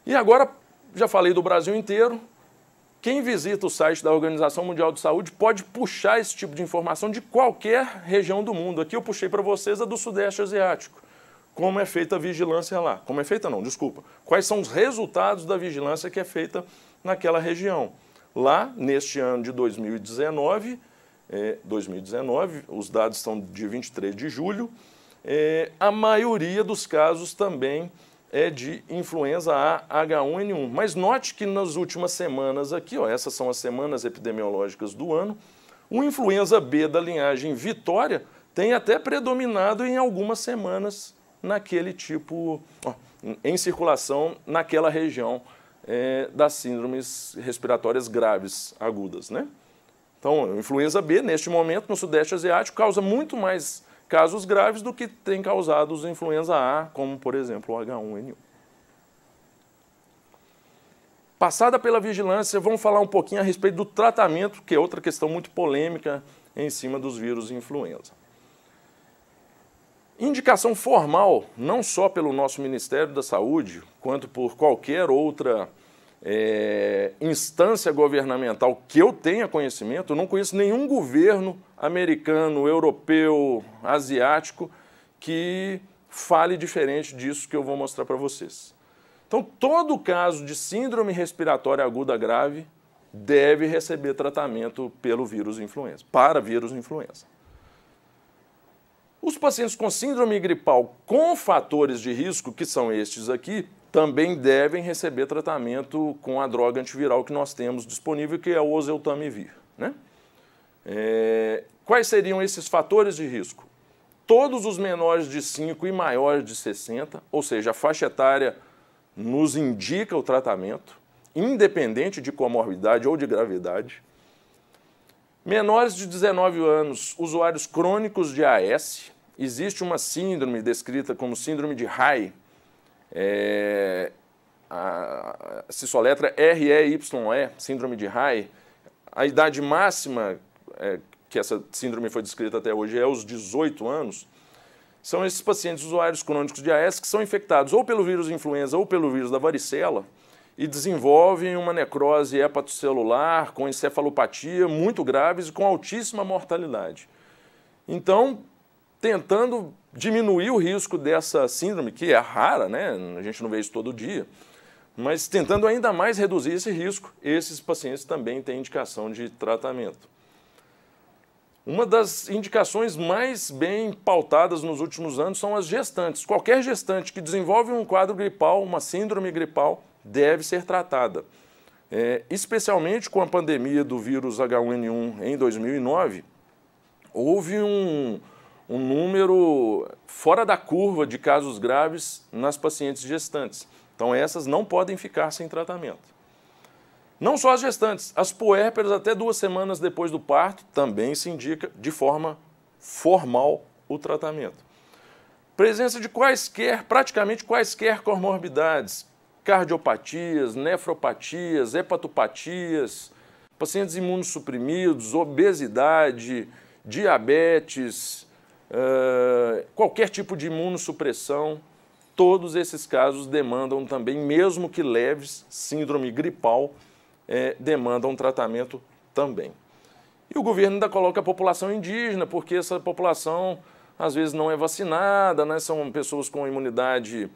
E agora, já falei do Brasil inteiro, quem visita o site da Organização Mundial de Saúde pode puxar esse tipo de informação de qualquer região do mundo. Aqui eu puxei para vocês a do Sudeste Asiático. Como é feita a vigilância lá. Como é feita não, desculpa. Quais são os resultados da vigilância que é feita naquela região. Lá, neste ano de 2019, os dados estão de 23 de julho, a maioria dos casos também é de influenza A H1N1. Mas note que nas últimas semanas aqui, essas são as semanas epidemiológicas do ano, o influenza B da linhagem Vitória tem até predominado em algumas semanas naquele tipo, em circulação naquela região das síndromes respiratórias graves, agudas, né? Então, a influenza B, neste momento, no Sudeste Asiático, causa muito mais casos graves do que tem causado os influenza A, como, por exemplo, o H1N1. Passada pela vigilância, vamos falar um pouquinho a respeito do tratamento, que é outra questão muito polêmica em cima dos vírus influenza. Indicação formal, não só pelo nosso Ministério da Saúde, quanto por qualquer outra instância governamental que eu tenha conhecimento, eu não conheço nenhum governo americano, europeu, asiático que fale diferente disso que eu vou mostrar para vocês. Então, todo caso de síndrome respiratória aguda grave deve receber tratamento pelo vírus influenza, para vírus influenza. Os pacientes com síndrome gripal com fatores de risco, que são estes aqui, também devem receber tratamento com a droga antiviral que nós temos disponível, que é o oseltamivir, né? Quais seriam esses fatores de risco? Todos os menores de 5 e maiores de 60, ou seja, a faixa etária nos indica o tratamento, independente de comorbidade ou de gravidade. Menores de 19 anos, usuários crônicos de AS. Existe uma síndrome descrita como síndrome de Reye, se soletra REYE, síndrome de Reye. A idade máxima que essa síndrome foi descrita até hoje é os 18 anos. São esses pacientes usuários crônicos de AS que são infectados ou pelo vírus influenza ou pelo vírus da varicela e desenvolvem uma necrose hepatocelular com encefalopatia muito graves e com altíssima mortalidade. Então, tentando diminuir o risco dessa síndrome, que é rara, né? A gente não vê isso todo dia, mas tentando ainda mais reduzir esse risco, esses pacientes também têm indicação de tratamento. Uma das indicações mais bem pautadas nos últimos anos são as gestantes. Qualquer gestante que desenvolve um quadro gripal, uma síndrome gripal, deve ser tratada. Especialmente com a pandemia do vírus H1N1 em 2009, houve um número fora da curva de casos graves nas pacientes gestantes. Então, essas não podem ficar sem tratamento. Não só as gestantes, as puérperas até 2 semanas depois do parto também se indica de forma formal o tratamento. Presença de praticamente quaisquer comorbidades, cardiopatias, nefropatias, hepatopatias, pacientes imunossuprimidos, obesidade, diabetes, qualquer tipo de imunossupressão, todos esses casos demandam também, mesmo que leves, síndrome gripal, demandam tratamento também. E o governo ainda coloca a população indígena, porque essa população às vezes não é vacinada, né? São pessoas com imunidade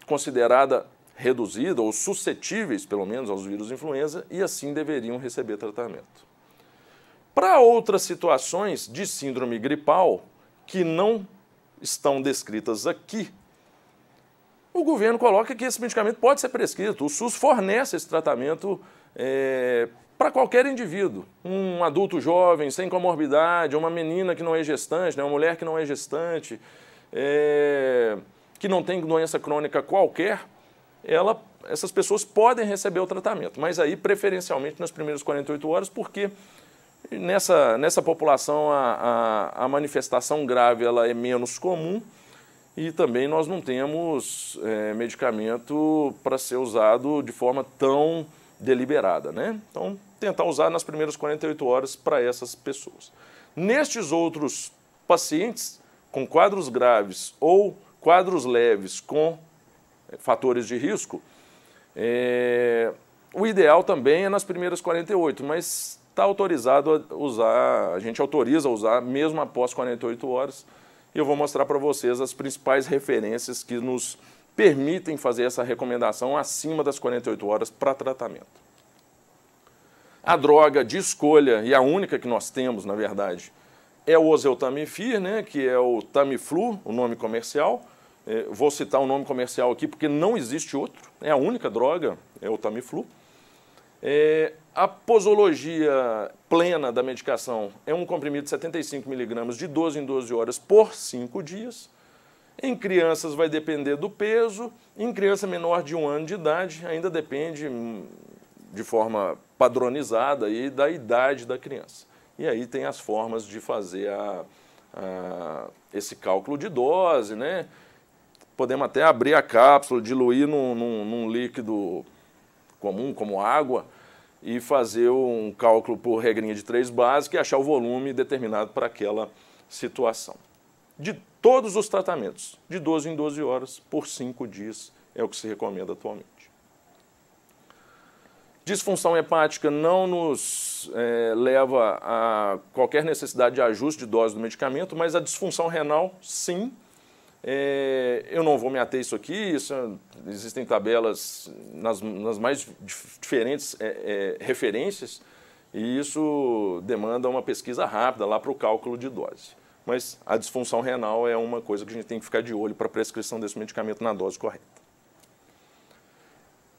considerada reduzida ou suscetíveis, pelo menos, aos vírus influenza, e assim deveriam receber tratamento. Para outras situações de síndrome gripal, que não estão descritas aqui, o governo coloca que esse medicamento pode ser prescrito. O SUS fornece esse tratamento para qualquer indivíduo. Um adulto jovem, sem comorbidade, uma menina que não é gestante, né, uma mulher que não é gestante, que não tem doença crônica qualquer, essas pessoas podem receber o tratamento, mas aí preferencialmente nas primeiras 48 horas, porque nessa população a manifestação grave ela é menos comum e também nós não temos medicamento para ser usado de forma tão deliberada, né? Então, tentar usar nas primeiras 48 horas para essas pessoas. Nestes outros pacientes com quadros graves ou quadros leves com fatores de risco, o ideal também é nas primeiras 48, mas está autorizado a usar, a gente autoriza a usar mesmo após 48 horas, e eu vou mostrar para vocês as principais referências que nos permitem fazer essa recomendação acima das 48 horas para tratamento. A droga de escolha, e a única que nós temos, na verdade, é o oseltamivir, né, que é o Tamiflu, o nome comercial. Vou citar o nome comercial aqui porque não existe outro, é a única droga, é o Tamiflu. A posologia plena da medicação é um comprimido de 75 mg de 12 em 12 horas por 5 dias. Em crianças vai depender do peso, em criança menor de 1 ano de idade ainda depende de forma padronizada aí da idade da criança. E aí tem as formas de fazer esse cálculo de dose, né? Podemos até abrir a cápsula, diluir num líquido comum, como água, e fazer um cálculo por regrinha de 3 básicas e achar o volume determinado para aquela situação. De todos os tratamentos, de 12 em 12 horas, por 5 dias, é o que se recomenda atualmente. Disfunção hepática não nos leva a qualquer necessidade de ajuste de dose do medicamento, mas a disfunção renal, sim. Eu não vou me ater a isso aqui, existem tabelas nas mais diferentes referências, e isso demanda uma pesquisa rápida lá para o cálculo de dose. Mas a disfunção renal é uma coisa que a gente tem que ficar de olho para a prescrição desse medicamento na dose correta.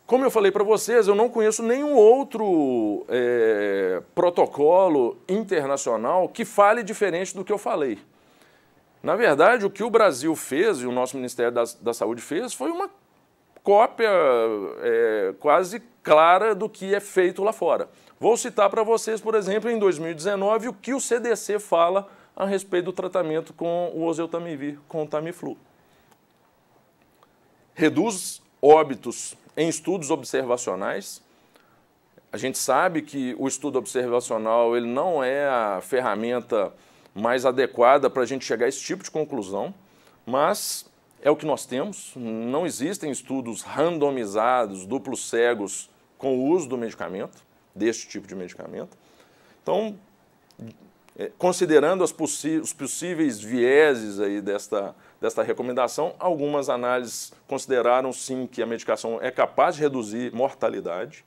Como eu falei para vocês, eu não conheço nenhum outro protocolo internacional que fale diferente do que eu falei. Na verdade, o que o Brasil fez e o nosso Ministério da Saúde fez foi uma cópia quase clara do que é feito lá fora. Vou citar para vocês, por exemplo, em 2019, o que o CDC fala a respeito do tratamento com o oseltamivir, com o Tamiflu. Reduz óbitos em estudos observacionais. A gente sabe que o estudo observacional ele não é a ferramenta mais adequada para a gente chegar a esse tipo de conclusão, mas é o que nós temos. Não existem estudos randomizados, duplos cegos, com o uso do medicamento, deste tipo de medicamento. Então, considerando os possíveis vieses aí desta recomendação, algumas análises consideraram sim que a medicação é capaz de reduzir mortalidade,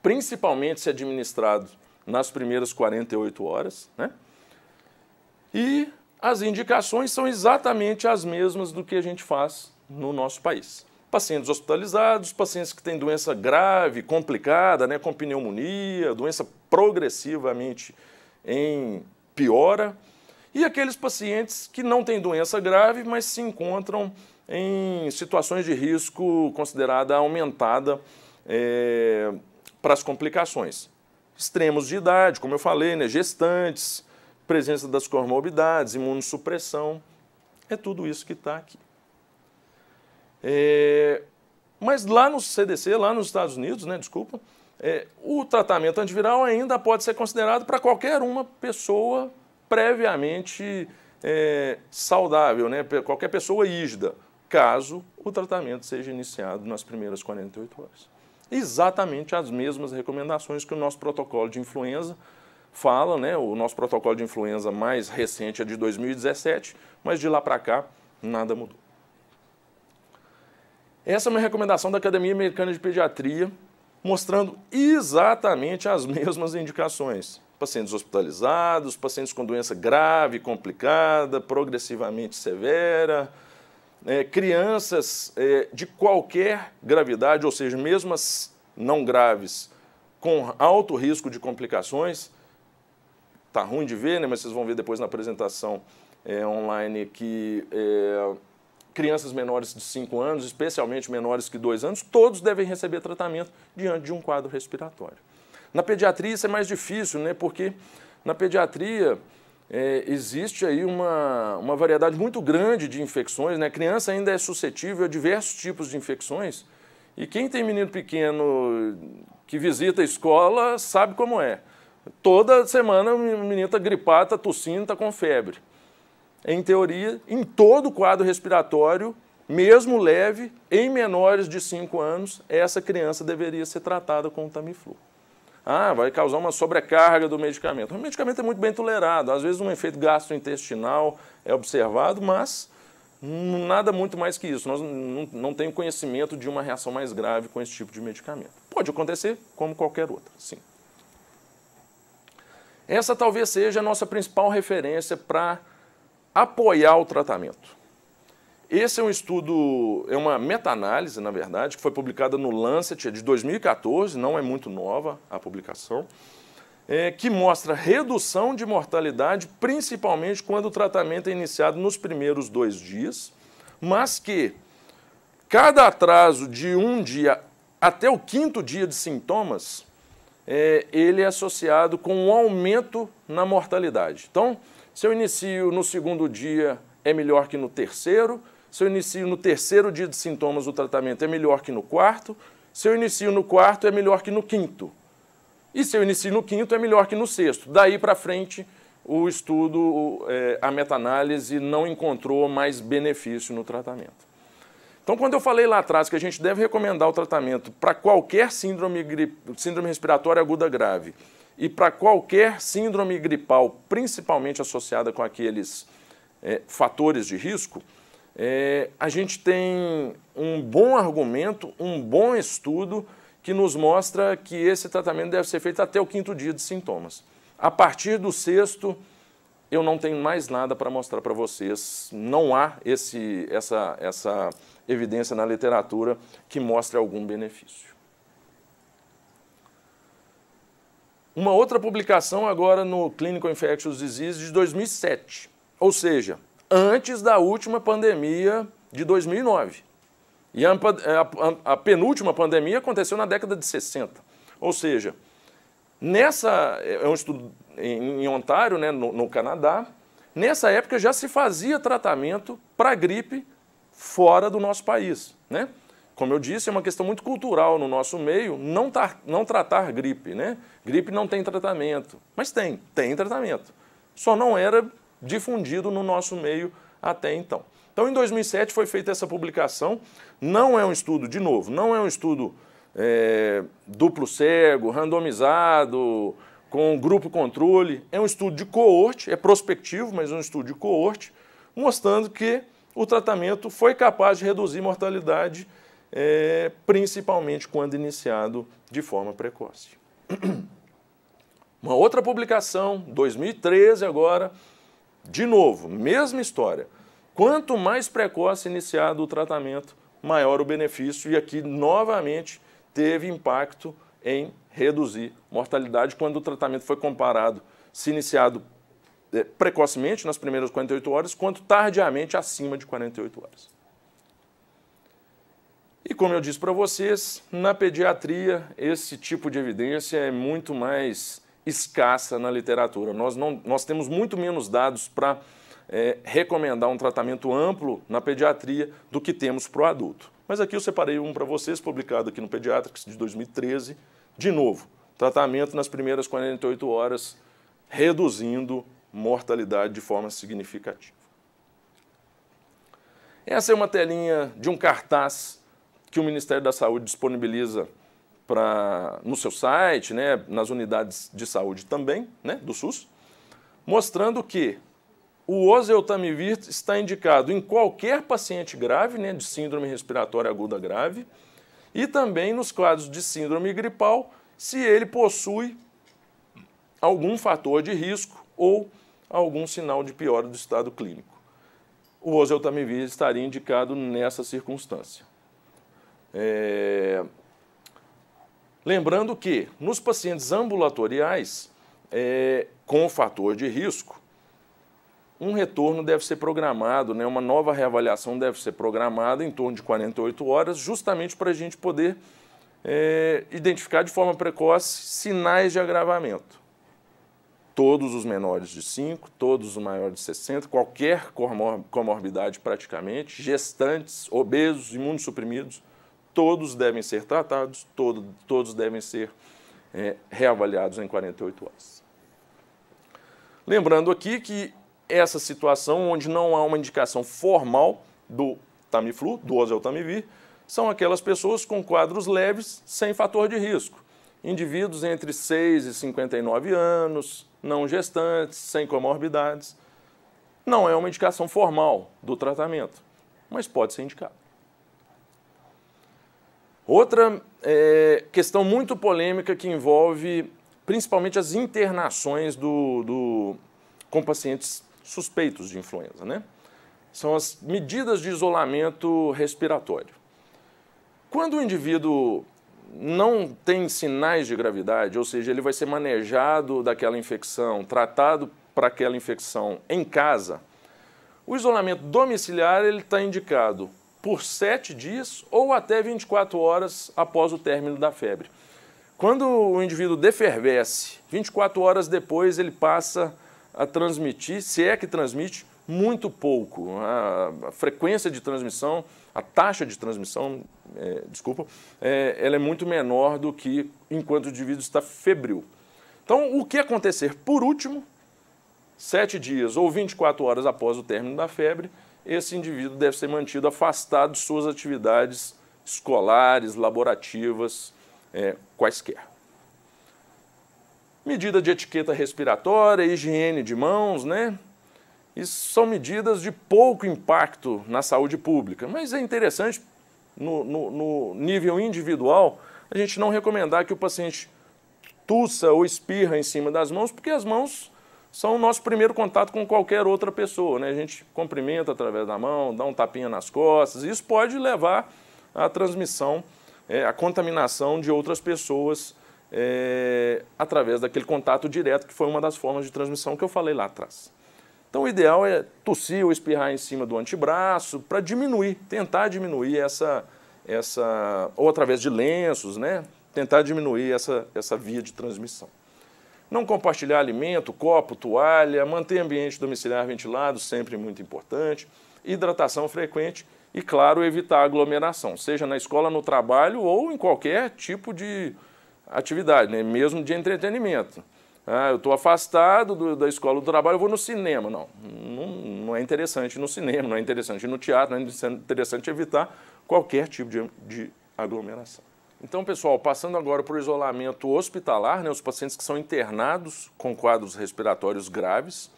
principalmente se administrado nas primeiras 48 horas, né? E as indicações são exatamente as mesmas do que a gente faz no nosso país. Pacientes hospitalizados, pacientes que têm doença grave, complicada, né, com pneumonia, doença progressivamente em piora, e aqueles pacientes que não têm doença grave, mas se encontram em situações de risco considerada aumentada para as complicações. Extremos de idade, como eu falei, né, gestantes, presença das comorbidades, imunossupressão, é tudo isso que está aqui. Mas lá no CDC, lá nos Estados Unidos, né, desculpa, o tratamento antiviral ainda pode ser considerado para qualquer uma pessoa previamente saudável, né? Qualquer pessoa ígida, caso o tratamento seja iniciado nas primeiras 48 horas. Exatamente as mesmas recomendações que o nosso protocolo de influenza fala, né? O nosso protocolo de influenza mais recente é de 2017, mas de lá para cá nada mudou. Essa é uma recomendação da Academia Americana de Pediatria, mostrando exatamente as mesmas indicações. Pacientes hospitalizados, pacientes com doença grave, complicada, progressivamente severa, crianças de qualquer gravidade, ou seja, mesmo as não graves, com alto risco de complicações. Está ruim de ver, né, mas vocês vão ver depois na apresentação online que crianças menores de 5 anos, especialmente menores que 2 anos, todos devem receber tratamento diante de um quadro respiratório. Na pediatria isso é mais difícil, né, porque na pediatria existe aí uma variedade muito grande de infecções, né? A criança ainda é suscetível a diversos tipos de infecções e quem tem menino pequeno que visita a escola sabe como é. Toda semana o menino está gripado, está tossindo, está com febre. Em teoria, em todo quadro respiratório, mesmo leve, em menores de 5 anos, essa criança deveria ser tratada com o Tamiflu. Ah, vai causar uma sobrecarga do medicamento. O medicamento é muito bem tolerado, às vezes um efeito gastrointestinal é observado, mas nada muito mais que isso. Nós não temos conhecimento de uma reação mais grave com esse tipo de medicamento. Pode acontecer como qualquer outra, sim. Essa talvez seja a nossa principal referência para apoiar o tratamento. Esse é um estudo, é uma meta-análise, na verdade, que foi publicada no Lancet, é de 2014, não é muito nova a publicação, que mostra redução de mortalidade, principalmente quando o tratamento é iniciado nos primeiros 2 dias, mas que cada atraso de 1 dia até o 5º dia de sintomas, ele é associado com um aumento na mortalidade. Então, se eu inicio no 2º dia, é melhor que no 3º. Se eu inicio no 3º dia de sintomas, o tratamento é melhor que no 4º. Se eu inicio no 4º, é melhor que no 5º. E se eu inicio no 5º, é melhor que no 6º. Daí para frente, o estudo, a meta-análise não encontrou mais benefício no tratamento. Então, quando eu falei lá atrás que a gente deve recomendar o tratamento para qualquer síndrome respiratória aguda grave e para qualquer síndrome gripal, principalmente associada com aqueles fatores de risco, a gente tem um bom argumento, um bom estudo que nos mostra que esse tratamento deve ser feito até o 5º dia de sintomas. A partir do 6º, eu não tenho mais nada para mostrar para vocês. Não há essa evidência na literatura que mostre algum benefício. Uma outra publicação agora no Clinical Infectious Diseases de 2007, ou seja, antes da última pandemia de 2009. E a penúltima pandemia aconteceu na década de 60. Ou seja, é um estudo em Ontário, né, no Canadá, nessa época já se fazia tratamento para gripe fora do nosso país, né? Como eu disse, é uma questão muito cultural no nosso meio não tratar gripe, né? Gripe não tem tratamento, mas tem tratamento. Só não era difundido no nosso meio até então. Então, em 2007 foi feita essa publicação. Não é um estudo, de novo, não é um estudo duplo cego, randomizado, com grupo controle. É um estudo de coorte, é prospectivo, mas é um estudo de coorte, mostrando que o tratamento foi capaz de reduzir mortalidade, principalmente quando iniciado de forma precoce. Uma outra publicação, 2013 agora, de novo, mesma história. Quanto mais precoce iniciado o tratamento, maior o benefício, e aqui novamente teve impacto em reduzir mortalidade quando o tratamento foi comparado, se iniciado precocemente, nas primeiras 48 horas, quanto tardiamente, acima de 48 horas. E como eu disse para vocês, na pediatria, esse tipo de evidência é muito mais escassa na literatura. Nós temos muito menos dados para recomendar um tratamento amplo na pediatria do que temos para o adulto. Mas aqui eu separei um para vocês, publicado aqui no Pediatrics, de 2013. De novo, tratamento nas primeiras 48 horas, reduzindo mortalidade de forma significativa. Essa é uma telinha de um cartaz que o Ministério da Saúde disponibiliza no seu site, né, nas unidades de saúde também, né, do SUS, mostrando que o oseltamivir está indicado em qualquer paciente grave, né, de síndrome respiratória aguda grave, e também nos quadros de síndrome gripal, se ele possui algum fator de risco ou algum sinal de piora do estado clínico. O oseltamivir estaria indicado nessa circunstância. Lembrando que nos pacientes ambulatoriais com fator de risco, um retorno deve ser programado, né, uma nova reavaliação deve ser programada em torno de 48 horas, justamente para a gente poder identificar de forma precoce sinais de agravamento. Todos os menores de 5, todos os maiores de 60, qualquer comorbidade praticamente, gestantes, obesos, imunossuprimidos, todos devem ser tratados, todos devem ser reavaliados em 48 horas. Lembrando aqui que essa situação onde não há uma indicação formal do Tamiflu, do oseltamivir, são aquelas pessoas com quadros leves sem fator de risco. Indivíduos entre 6 e 59 anos, não gestantes, sem comorbidades. Não é uma indicação formal do tratamento, mas pode ser indicado. Outra questão muito polêmica que envolve principalmente as internações com pacientes suspeitos de influenza, né? São as medidas de isolamento respiratório. Quando o indivíduo não tem sinais de gravidade, ou seja, ele vai ser manejado daquela infecção, tratado para aquela infecção em casa, o isolamento domiciliar ele está indicado por 7 dias ou até 24 horas após o término da febre. Quando o indivíduo defervesce, 24 horas depois ele passa a transmitir, se é que transmite, muito pouco. A frequência de transmissão, a taxa de transmissão, ela é muito menor do que enquanto o indivíduo está febril. Então, o que acontecer por último, 7 dias ou 24 horas após o término da febre, esse indivíduo deve ser mantido afastado de suas atividades escolares, laborativas, quaisquer. Medida de etiqueta respiratória, higiene de mãos, né? Isso são medidas de pouco impacto na saúde pública, mas é interessante, no nível individual, a gente não recomendar que o paciente tussa ou espirra em cima das mãos, porque as mãos são o nosso primeiro contato com qualquer outra pessoa, né? A gente cumprimenta através da mão, dá um tapinha nas costas, e isso pode levar à transmissão, à contaminação de outras pessoas através daquele contato direto, que foi uma das formas de transmissão que eu falei lá atrás. Então, o ideal é tossir ou espirrar em cima do antebraço para diminuir, tentar diminuir ou através de lenços, né? Tentar diminuir essa via de transmissão. Não compartilhar alimento, copo, toalha, manter ambiente domiciliar ventilado, sempre muito importante, hidratação frequente e, claro, evitar aglomeração, seja na escola, no trabalho ou em qualquer tipo de atividade, né? Mesmo de entretenimento. Eu estou afastado da escola do trabalho, eu vou no cinema. Não é interessante ir no cinema, não é interessante ir no teatro, não é interessante evitar qualquer tipo de aglomeração. Então, pessoal, passando agora para o isolamento hospitalar, né, os pacientes que são internados com quadros respiratórios graves,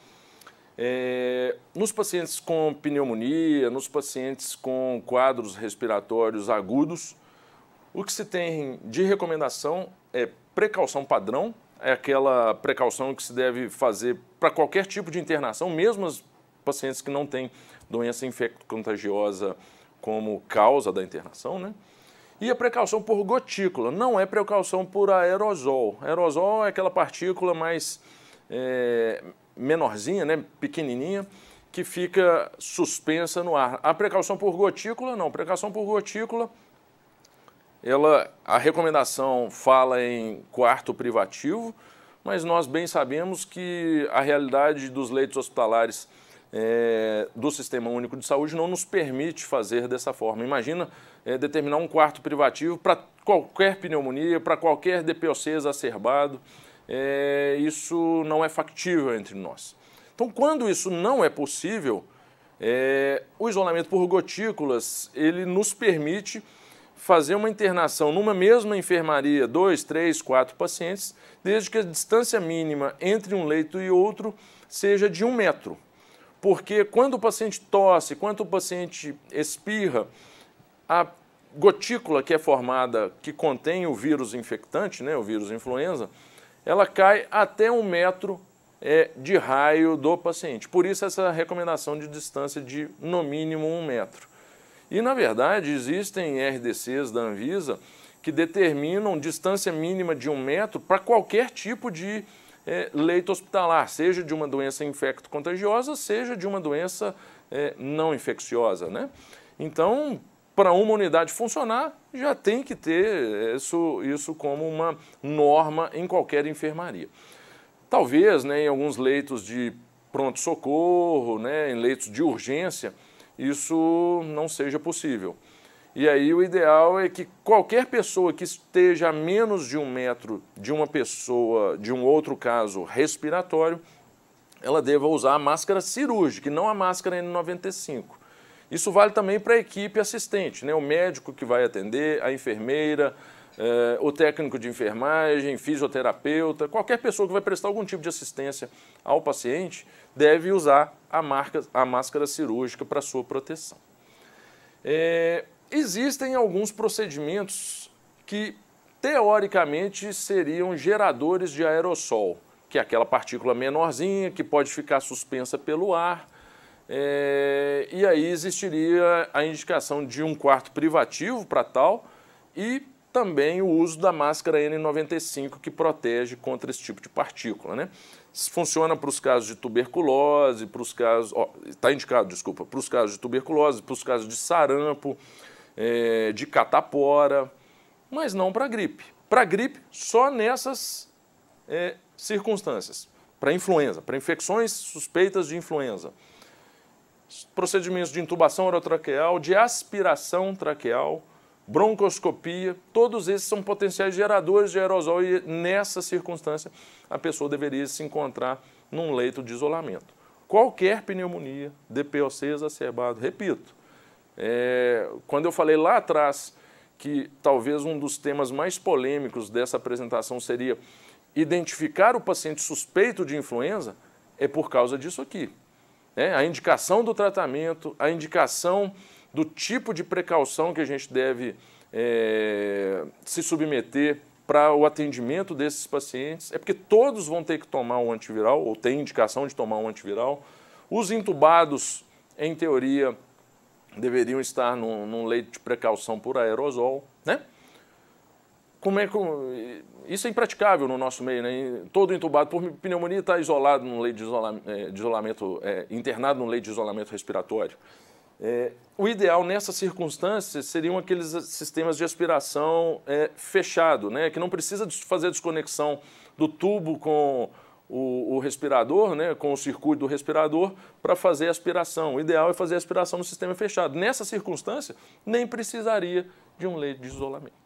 nos pacientes com pneumonia, nos pacientes com quadros respiratórios agudos, o que se tem de recomendação é precaução padrão, é aquela precaução que se deve fazer para qualquer tipo de internação, mesmo os pacientes que não têm doença infecto-contagiosa como causa da internação, né? E a precaução por gotícula, não é precaução por aerosol. Aerosol é aquela partícula mais menorzinha, né, pequenininha, que fica suspensa no ar. A precaução por gotícula, não. Precaução por gotícula, a recomendação fala em quarto privativo, mas nós bem sabemos que a realidade dos leitos hospitalares do Sistema Único de Saúde não nos permite fazer dessa forma. Imagina determinar um quarto privativo para qualquer pneumonia, para qualquer DPOC exacerbado. Isso não é factível entre nós. Então, quando isso não é possível, o isolamento por gotículas, ele nos permite fazer uma internação numa mesma enfermaria, 2, 3, 4 pacientes, desde que a distância mínima entre um leito e outro seja de 1 metro. Porque quando o paciente tosse, quando o paciente espirra, a gotícula que é formada, que contém o vírus infectante, né, o vírus influenza, ela cai até 1 metro de raio do paciente. Por isso essa recomendação de distância de no mínimo 1 metro. E na verdade existem RDCs da Anvisa que determinam distância mínima de 1 metro para qualquer tipo de leito hospitalar, seja de uma doença infecto-contagiosa, seja de uma doença não infecciosa, né? Então, para uma unidade funcionar, já tem que ter isso como uma norma em qualquer enfermaria. Talvez, né, em alguns leitos de pronto-socorro, né, em leitos de urgência, isso não seja possível. E aí o ideal é que qualquer pessoa que esteja a menos de 1 metro de uma pessoa, de um outro caso respiratório, ela deva usar a máscara cirúrgica e não a máscara N95. Isso vale também para a equipe assistente, né, o médico que vai atender, a enfermeira, o técnico de enfermagem, fisioterapeuta, qualquer pessoa que vai prestar algum tipo de assistência ao paciente deve usar a máscara cirúrgica para sua proteção. Existem alguns procedimentos que, teoricamente, seriam geradores de aerossol, que é aquela partícula menorzinha que pode ficar suspensa pelo ar, e aí existiria a indicação de um quarto privativo para tal e também o uso da máscara N95 que protege contra esse tipo de partícula, né? Funciona para os casos de tuberculose, para os casos, está indicado, desculpa, para os casos de tuberculose, para os casos de sarampo, de catapora, mas não para gripe. Para gripe, só nessas circunstâncias. Para influenza, para infecções suspeitas de influenza. Procedimentos de intubação orotraqueal, de aspiração traqueal, broncoscopia, todos esses são potenciais geradores de aerosol e nessa circunstância a pessoa deveria se encontrar num leito de isolamento. Qualquer pneumonia, DPOC exacerbado, repito, quando eu falei lá atrás que talvez um dos temas mais polêmicos dessa apresentação seria identificar o paciente suspeito de influenza, é por causa disso aqui. A indicação do tratamento, a indicação do tipo de precaução que a gente deve se submeter para o atendimento desses pacientes, é porque todos vão ter que tomar um antiviral, ou tem indicação de tomar um antiviral. Os intubados, em teoria, deveriam estar num leito de precaução por aerosol, né? Isso é impraticável no nosso meio, né? Todo entubado por pneumonia está isolado num leito de isolamento, internado num leito de isolamento respiratório. O ideal nessas circunstâncias seriam aqueles sistemas de aspiração fechado, né? Que não precisa fazer desconexão do tubo com o respirador, né? Com o circuito do respirador para fazer a aspiração. O ideal é fazer a aspiração no sistema fechado. Nessa circunstância, nem precisaria de um leito de isolamento.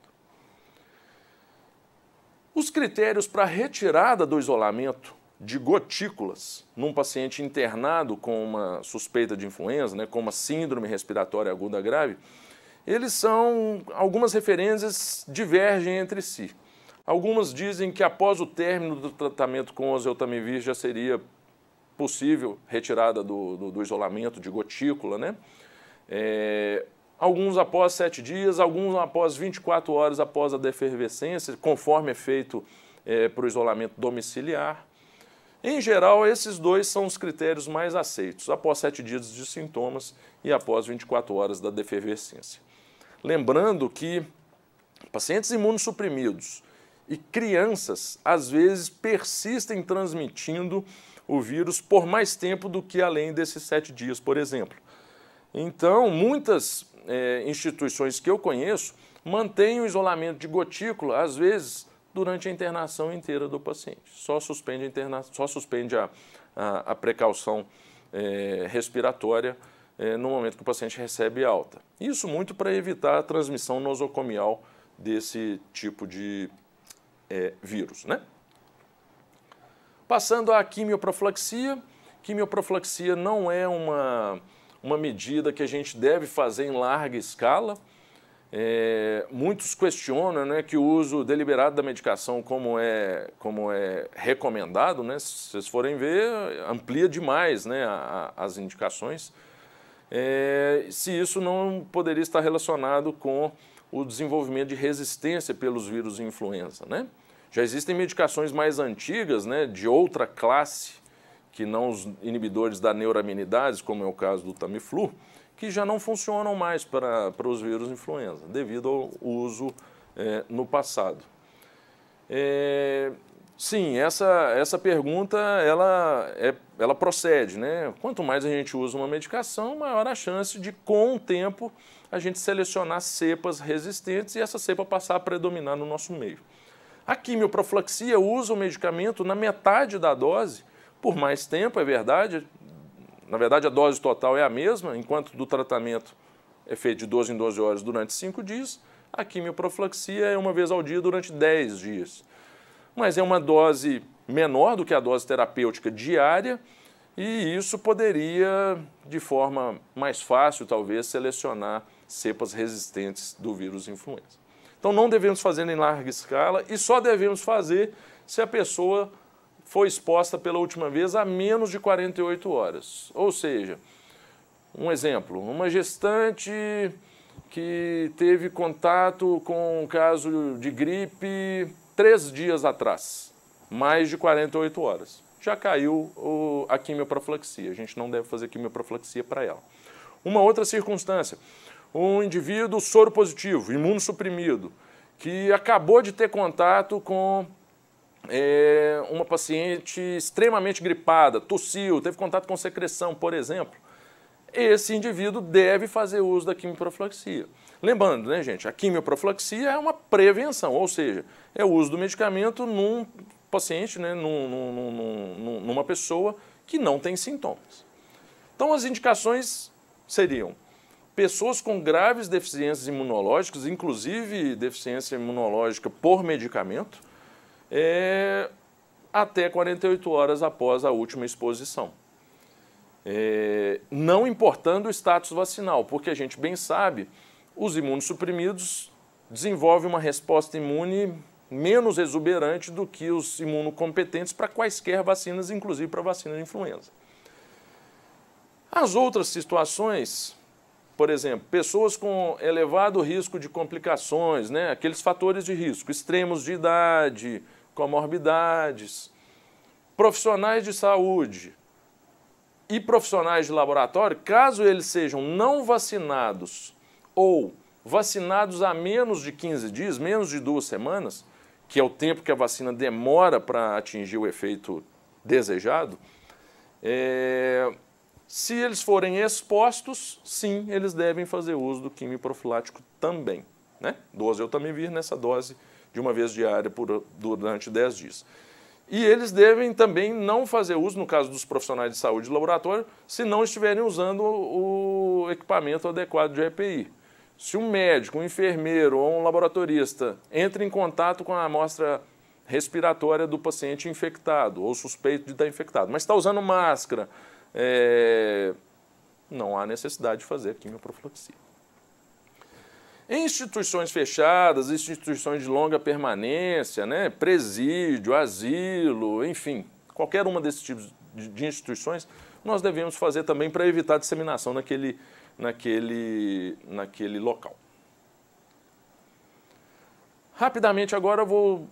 Os critérios para retirada do isolamento de gotículas num paciente internado com uma suspeita de influenza, né, com uma síndrome respiratória aguda grave, algumas referências divergem entre si. Algumas dizem que após o término do tratamento com oseltamivir já seria possível retirada do isolamento de gotícula, né? Alguns após 7 dias, alguns após 24 horas após a defervescência, conforme é feito para o isolamento domiciliar. Em geral, esses dois são os critérios mais aceitos, após 7 dias de sintomas e após 24 horas da defervescência. Lembrando que pacientes imunossuprimidos e crianças, às vezes, persistem transmitindo o vírus por mais tempo do que além desses 7 dias, por exemplo. Então, muitas instituições que eu conheço mantêm o isolamento de gotícula, às vezes, durante a internação inteira do paciente. Só suspende a precaução respiratória no momento que o paciente recebe alta. Isso muito para evitar a transmissão nosocomial desse tipo de vírus, né? Passando à quimioprofilaxia, Quimioprofilaxia não é uma medida que a gente deve fazer em larga escala. Muitos questionam, né, que o uso deliberado da medicação, como é recomendado, né, se vocês forem ver, amplia demais, né, as indicações. Se isso não poderia estar relacionado com o desenvolvimento de resistência pelos vírus influenza, né? Já existem medicações mais antigas, né, de outra classe, que não os inibidores da neuraminidase, como é o caso do Tamiflu, que já não funcionam mais para os vírus influenza, devido ao uso no passado. Sim, essa pergunta ela procede, né? Quanto mais a gente usa uma medicação, maior a chance de, com o tempo, a gente selecionar cepas resistentes e essa cepa passar a predominar no nosso meio. A quimioprofilaxia usa o medicamento na metade da dose, por mais tempo, é verdade. Na verdade, a dose total é a mesma, enquanto do tratamento é feito de 12 em 12 horas durante 5 dias, a quimioprofilaxia é uma vez ao dia durante 10 dias. Mas é uma dose menor do que a dose terapêutica diária e isso poderia, de forma mais fácil, talvez, selecionar cepas resistentes do vírus influenza. Então, não devemos fazer em larga escala e só devemos fazer se a pessoa foi exposta pela última vez há menos de 48 horas. Ou seja, um exemplo, uma gestante que teve contato com um caso de gripe 3 dias atrás, mais de 48 horas. Já caiu a quimioprofilaxia, a gente não deve fazer quimioprofilaxia para ela. Uma outra circunstância, um indivíduo soropositivo, imunossuprimido, que acabou de ter contato com uma paciente extremamente gripada, tossiu, teve contato com secreção, por exemplo, esse indivíduo deve fazer uso da quimioprofilaxia. Lembrando, né, gente, a quimioprofilaxia é uma prevenção, ou seja, é o uso do medicamento num paciente, né, numa pessoa que não tem sintomas. Então, as indicações seriam pessoas com graves deficiências imunológicas, inclusive deficiência imunológica por medicamento, até 48 horas após a última exposição. Não importando o status vacinal, porque a gente bem sabe, os imunossuprimidos desenvolvem uma resposta imune menos exuberante do que os imunocompetentes para quaisquer vacinas, inclusive para a vacina de influenza. As outras situações, por exemplo, pessoas com elevado risco de complicações, né, aqueles fatores de risco, extremos de idade, comorbidades, profissionais de saúde e profissionais de laboratório, caso eles sejam não vacinados ou vacinados há menos de 15 dias, menos de 2 semanas, que é o tempo que a vacina demora para atingir o efeito desejado, se eles forem expostos, sim, eles devem fazer uso do quimioprofilático também, né? 12 eu também vi nessa dose de uma vez diária durante 10 dias. E eles devem também não fazer uso, no caso dos profissionais de saúde de laboratório, se não estiverem usando o equipamento adequado de EPI. Se um médico, um enfermeiro ou um laboratorista entra em contato com a amostra respiratória do paciente infectado ou suspeito de estar infectado, mas está usando máscara, não há necessidade de fazer quimioprofilaxia. Em instituições fechadas, instituições de longa permanência, né, presídio, asilo, enfim, qualquer uma desses tipos de instituições, nós devemos fazer também para evitar a disseminação naquele local. Rapidamente agora eu vou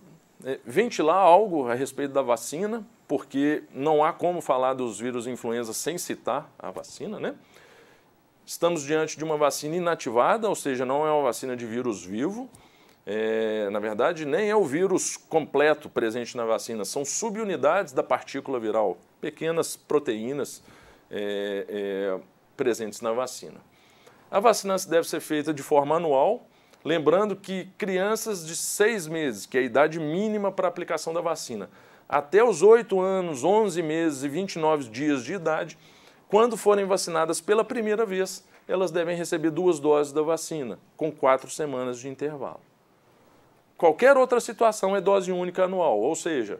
ventilar algo a respeito da vacina, porque não há como falar dos vírus influenza sem citar a vacina, né? Estamos diante de uma vacina inativada, ou seja, não é uma vacina de vírus vivo. Na verdade, nem é o vírus completo presente na vacina, são subunidades da partícula viral, pequenas proteínas presentes na vacina. A vacinação deve ser feita de forma anual, lembrando que crianças de 6 meses, que é a idade mínima para a aplicação da vacina, até os 8 anos, 11 meses e 29 dias de idade, quando forem vacinadas pela primeira vez, elas devem receber 2 doses da vacina, com 4 semanas de intervalo. Qualquer outra situação é dose única anual, ou seja,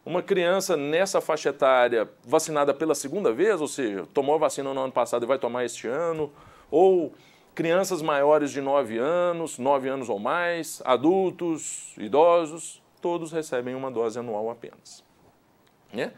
Uma criança nessa faixa etária vacinada pela segunda vez, ou seja, tomou a vacina no ano passado e vai tomar este ano, ou crianças maiores de 9 anos ou mais, adultos, idosos, todos recebem uma dose anual apenas. Né?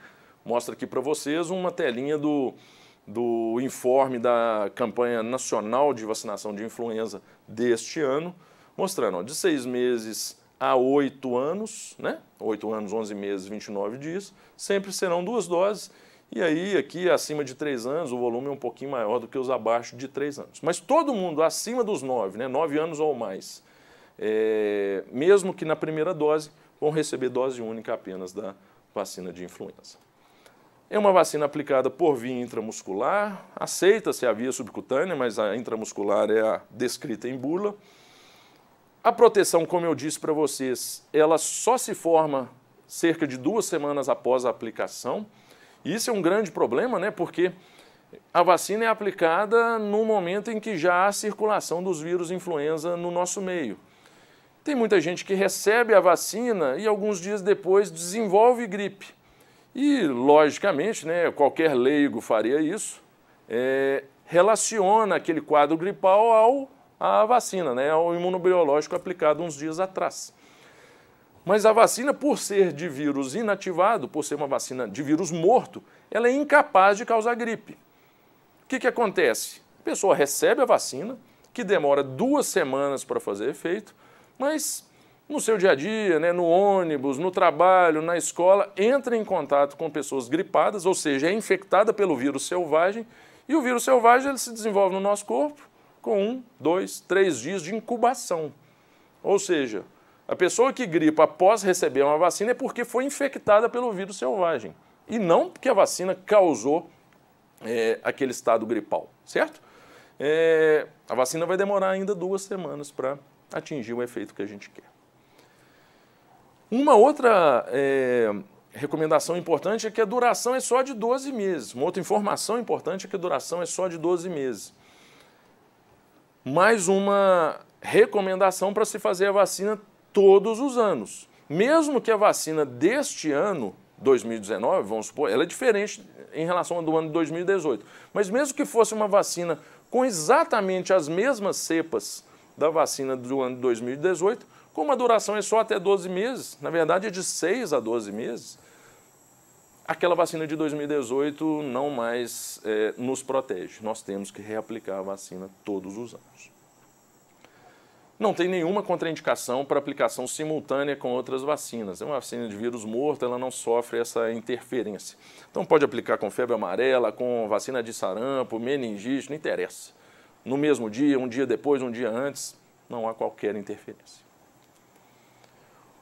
Mostra aqui para vocês uma telinha do informe da campanha nacional de vacinação de influenza deste ano, mostrando ó, de 6 meses a 8 anos, né? 8 anos, 11 meses, 29 dias, sempre serão 2 doses. E aí, aqui, acima de 3 anos, o volume é um pouquinho maior do que os abaixo de 3 anos. Mas todo mundo acima dos 9, né? 9 anos ou mais, mesmo que na primeira dose, vão receber dose única apenas da vacina de influenza. É uma vacina aplicada por via intramuscular, aceita-se a via subcutânea, mas a intramuscular é a descrita em bula. A proteção, como eu disse para vocês, ela só se forma cerca de 2 semanas após a aplicação. E isso é um grande problema, né? Porque a vacina é aplicada no momento em que já há circulação dos vírus influenza no nosso meio. Tem muita gente que recebe a vacina e alguns dias depois desenvolve gripe. E, logicamente, né, qualquer leigo faria isso, relaciona aquele quadro gripal à vacina, né, ao imunobiológico aplicado uns dias atrás. Mas a vacina, por ser de vírus inativado, por ser uma vacina de vírus morto, ela é incapaz de causar gripe. O que acontece? A pessoa recebe a vacina, que demora 2 semanas para fazer efeito, mas no seu dia a dia, né, no ônibus, no trabalho, na escola, entra em contato com pessoas gripadas, ou seja, é infectada pelo vírus selvagem, e o vírus selvagem ele se desenvolve no nosso corpo com 1, 2, 3 dias de incubação. Ou seja, a pessoa que gripa após receber uma vacina é porque foi infectada pelo vírus selvagem, e não porque a vacina causou aquele estado gripal, certo? A vacina vai demorar ainda 2 semanas para atingir o efeito que a gente quer. Uma outra recomendação importante é que a duração é só de 12 meses. Uma outra informação importante é que a duração é só de 12 meses. Mais uma recomendação para se fazer a vacina todos os anos. Mesmo que a vacina deste ano, 2019, vamos supor, ela é diferente em relação ao do ano de 2018. Mas mesmo que fosse uma vacina com exatamente as mesmas cepas da vacina do ano de 2018, como a duração é só até 12 meses, na verdade é de 6 a 12 meses, aquela vacina de 2018 não mais nos protege. Nós temos que reaplicar a vacina todos os anos. Não tem nenhuma contraindicação para aplicação simultânea com outras vacinas. É uma vacina de vírus morto, ela não sofre essa interferência. Então pode aplicar com febre amarela, com vacina de sarampo, meningite, não interessa. No mesmo dia, um dia depois, um dia antes, não há qualquer interferência.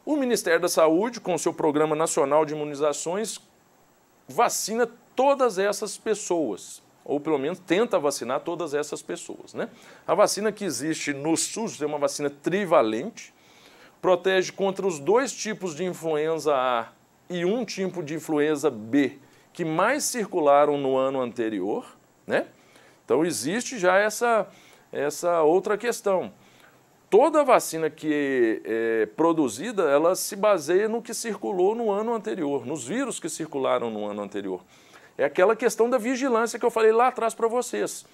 O Ministério da Saúde, com o seu Programa Nacional de Imunizações, vacina todas essas pessoas, ou pelo menos tenta vacinar todas essas pessoas, né? A vacina que existe no SUS é uma vacina trivalente, protege contra os 2 tipos de influenza A e um tipo de influenza B, que mais circularam no ano anterior, né? Então existe já essa outra questão. Toda vacina que é produzida, ela se baseia no que circulou no ano anterior, nos vírus que circularam no ano anterior. É aquela questão da vigilância que eu falei lá atrás para vocês.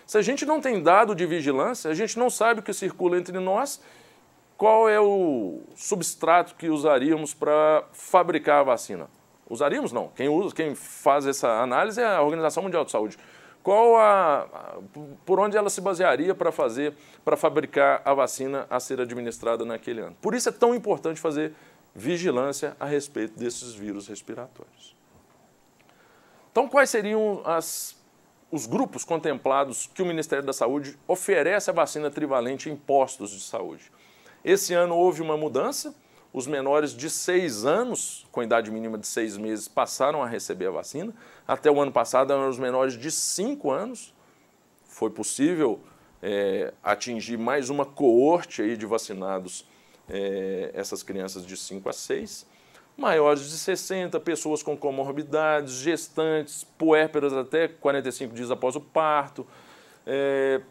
Se a gente não tem dado de vigilância, a gente não sabe o que circula entre nós, qual é o substrato que usaríamos para fabricar a vacina. Usaríamos? Não. Quem faz essa análise é a Organização Mundial de Saúde. Por onde ela se basearia para fabricar a vacina a ser administrada naquele ano. Por isso é tão importante fazer vigilância a respeito desses vírus respiratórios. Então, quais seriam os grupos contemplados que o Ministério da Saúde oferece a vacina trivalente em postos de saúde? Esse ano houve uma mudança. Os menores de 6 anos, com idade mínima de 6 meses, passaram a receber a vacina. Até o ano passado eram os menores de 5 anos. Foi possível atingir mais uma coorte aí de vacinados, essas crianças de 5 a 6. Maiores de 60, pessoas com comorbidades, gestantes, puérperas até 45 dias após o parto,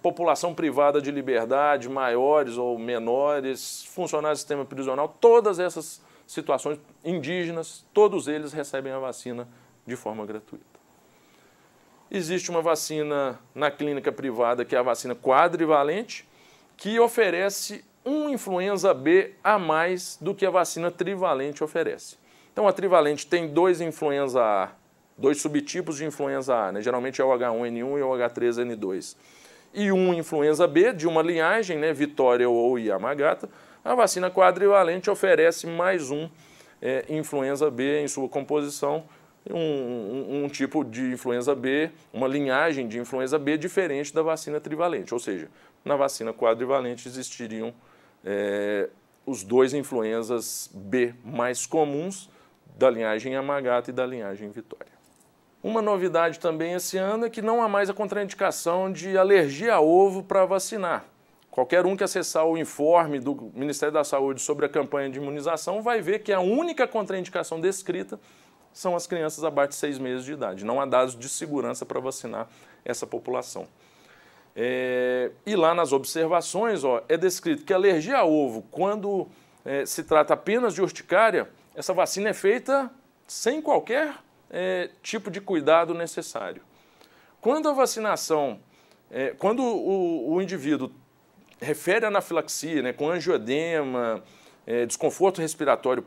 população privada de liberdade, maiores ou menores, funcionários do sistema prisional, todas essas situações indígenas, todos eles recebem a vacina de forma gratuita. Existe uma vacina na clínica privada, que é a vacina quadrivalente, que oferece um influenza B a mais do que a vacina trivalente oferece. Então, a trivalente tem dois influenza A, dois subtipos de influenza A, né? Geralmente é o H1N1 e o H3N2. E um influenza B de uma linhagem, né? Vitória ou Yamagata. A vacina quadrivalente oferece mais um influenza B em sua composição, um tipo de influenza B, uma linhagem de influenza B diferente da vacina trivalente. Ou seja, na vacina quadrivalente existiriam os dois influenzas B mais comuns da linhagem Yamagata e da linhagem Vitória. Uma novidade também esse ano é que não há mais a contraindicação de alergia a ovo para vacinar. Qualquer um que acessar o informe do Ministério da Saúde sobre a campanha de imunização vai ver que a única contraindicação descrita são as crianças abaixo de 6 meses de idade. Não há dados de segurança para vacinar essa população. E lá nas observações é descrito que a alergia a ovo, quando se trata apenas de urticária, essa vacina é feita sem qualquer tipo de cuidado necessário. Quando a vacinação, quando o indivíduo refere a anafilaxia, né, com angioedema, desconforto respiratório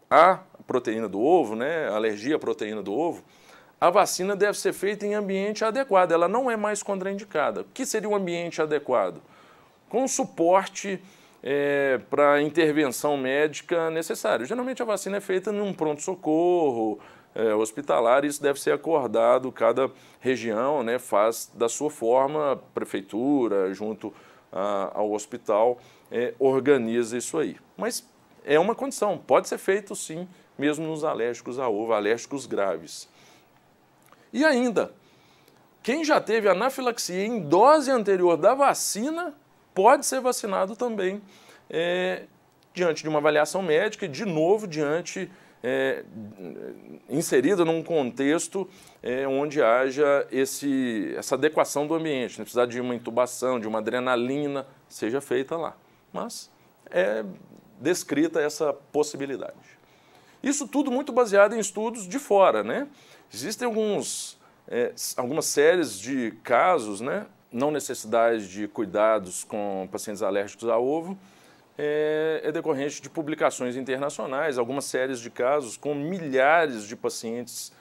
à proteína do ovo, né, alergia à proteína do ovo, a vacina deve ser feita em ambiente adequado, ela não é mais contraindicada. O que seria um ambiente adequado? Com suporte para intervenção médica necessário. Geralmente a vacina é feita num pronto-socorro hospitalar, e isso deve ser acordado, cada região, né, faz da sua forma, prefeitura, junto ao hospital, organiza isso aí. Mas é uma condição, pode ser feito sim, mesmo nos alérgicos a ovo, alérgicos graves. E ainda, quem já teve anafilaxia em dose anterior da vacina pode ser vacinado também diante de uma avaliação médica e, de novo, inserida num contexto onde haja essa adequação do ambiente, né? Precisar de uma intubação, de uma adrenalina, seja feita lá. Mas é descrita essa possibilidade. Isso tudo muito baseado em estudos de fora, né? Existem algumas séries de casos, né? Não necessidade de cuidados com pacientes alérgicos a ovo, decorrente de publicações internacionais, algumas séries de casos com milhares de pacientes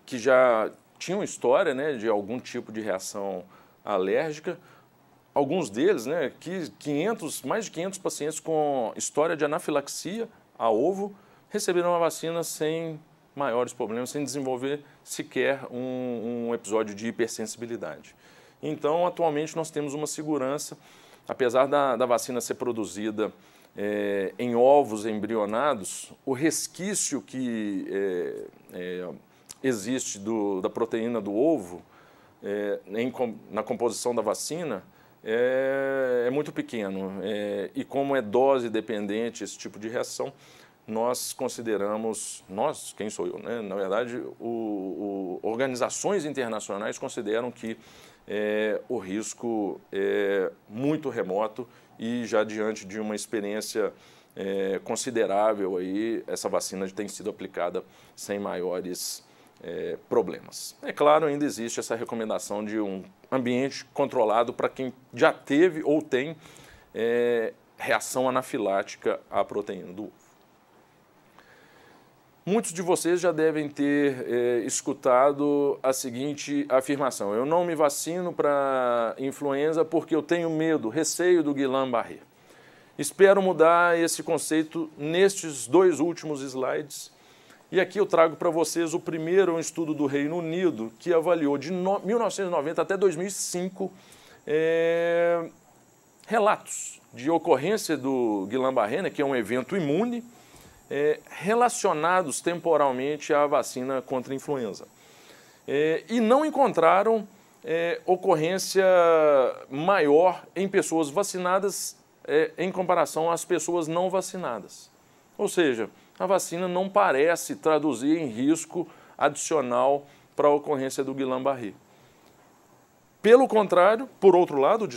que já tinham história, né, de algum tipo de reação alérgica. Alguns deles, né, mais de 500 pacientes com história de anafilaxia a ovo receberam a vacina sem maiores problemas, sem desenvolver sequer um episódio de hipersensibilidade. Então, atualmente, nós temos uma segurança, apesar da vacina ser produzida em ovos embrionados, o resquício que existe da proteína do ovo na composição da vacina é muito pequeno. E como é dose dependente esse tipo de reação, nós consideramos, quem sou eu, né? Na verdade, organizações internacionais consideram que o risco é muito remoto e já diante de uma experiência considerável, aí, essa vacina tem sido aplicada sem maiores problemas. É claro, ainda existe essa recomendação de um ambiente controlado para quem já teve ou tem reação anafilática à proteína do ovo. Muitos de vocês já devem ter escutado a seguinte afirmação: eu não me vacino para influenza porque eu tenho medo, receio do Guillain-Barré. Espero mudar esse conceito nestes dois últimos slides. E aqui eu trago para vocês o primeiro estudo do Reino Unido, que avaliou de 1990 até 2005 relatos de ocorrência do Guillain-Barré, né, que é um evento imune, relacionados temporalmente à vacina contra a influenza. E não encontraram ocorrência maior em pessoas vacinadas em comparação às pessoas não vacinadas. Ou seja, a vacina não parece traduzir em risco adicional para a ocorrência do Guillain-Barré. Pelo contrário, por outro lado,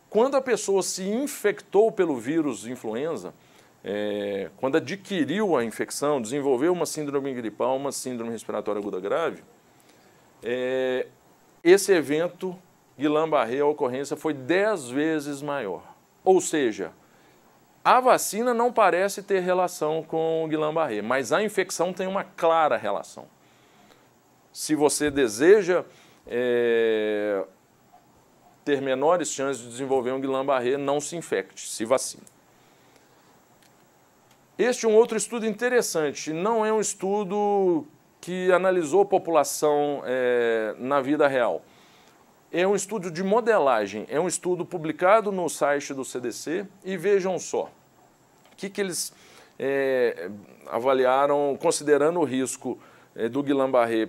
quando a pessoa se infectou pelo vírus influenza, quando adquiriu a infecção, desenvolveu uma síndrome gripal, uma síndrome respiratória aguda grave, esse evento Guillain-Barré, a ocorrência foi 10 vezes maior. Ou seja, a vacina não parece ter relação com o Guillain-Barré, mas a infecção tem uma clara relação. Se você deseja ter menores chances de desenvolver um Guillain-Barré, não se infecte, se vacine. Este é um outro estudo interessante, não é um estudo que analisou a população na vida real. É um estudo de modelagem, é um estudo publicado no site do CDC e vejam só, o que eles avaliaram considerando o risco do Guillain-Barré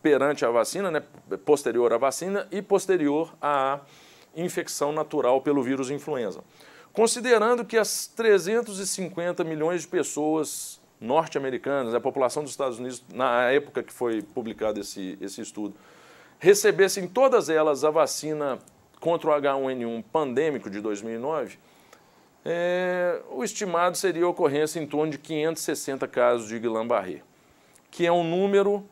perante a vacina, né, posterior à vacina e posterior à infecção natural pelo vírus influenza. Considerando que as 350 milhões de pessoas norte-americanas, a população dos Estados Unidos, na época que foi publicado esse estudo, recebessem todas elas a vacina contra o H1N1 pandêmico de 2009, o estimado seria a ocorrência em torno de 560 casos de Guillain-Barré, que é um número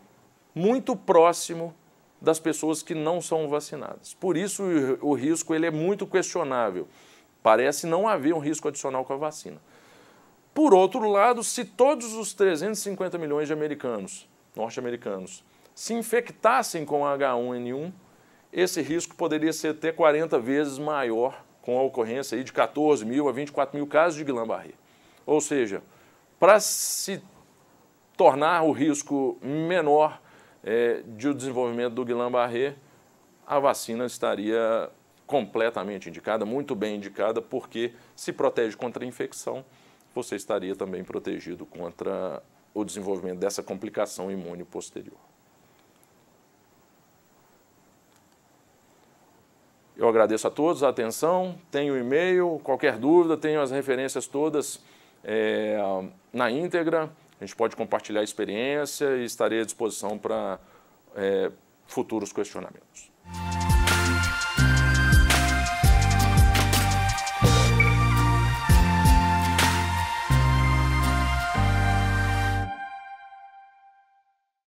muito próximo das pessoas que não são vacinadas. Por isso o risco ele é muito questionável. Parece não haver um risco adicional com a vacina. Por outro lado, se todos os 350 milhões de americanos, norte-americanos, se infectassem com H1N1, esse risco poderia ser até 40 vezes maior, com a ocorrência aí de 14 mil a 24 mil casos de Guillain-Barré. Ou seja, para se tornar o risco menor de o desenvolvimento do Guillain-Barré, a vacina estaria completamente indicada, muito bem indicada, porque se protege contra a infecção, você estaria também protegido contra o desenvolvimento dessa complicação imune posterior. Eu agradeço a todos a atenção, tenho o e-mail, qualquer dúvida, tenho as referências todas na íntegra, a gente pode compartilhar a experiência e estarei à disposição para futuros questionamentos.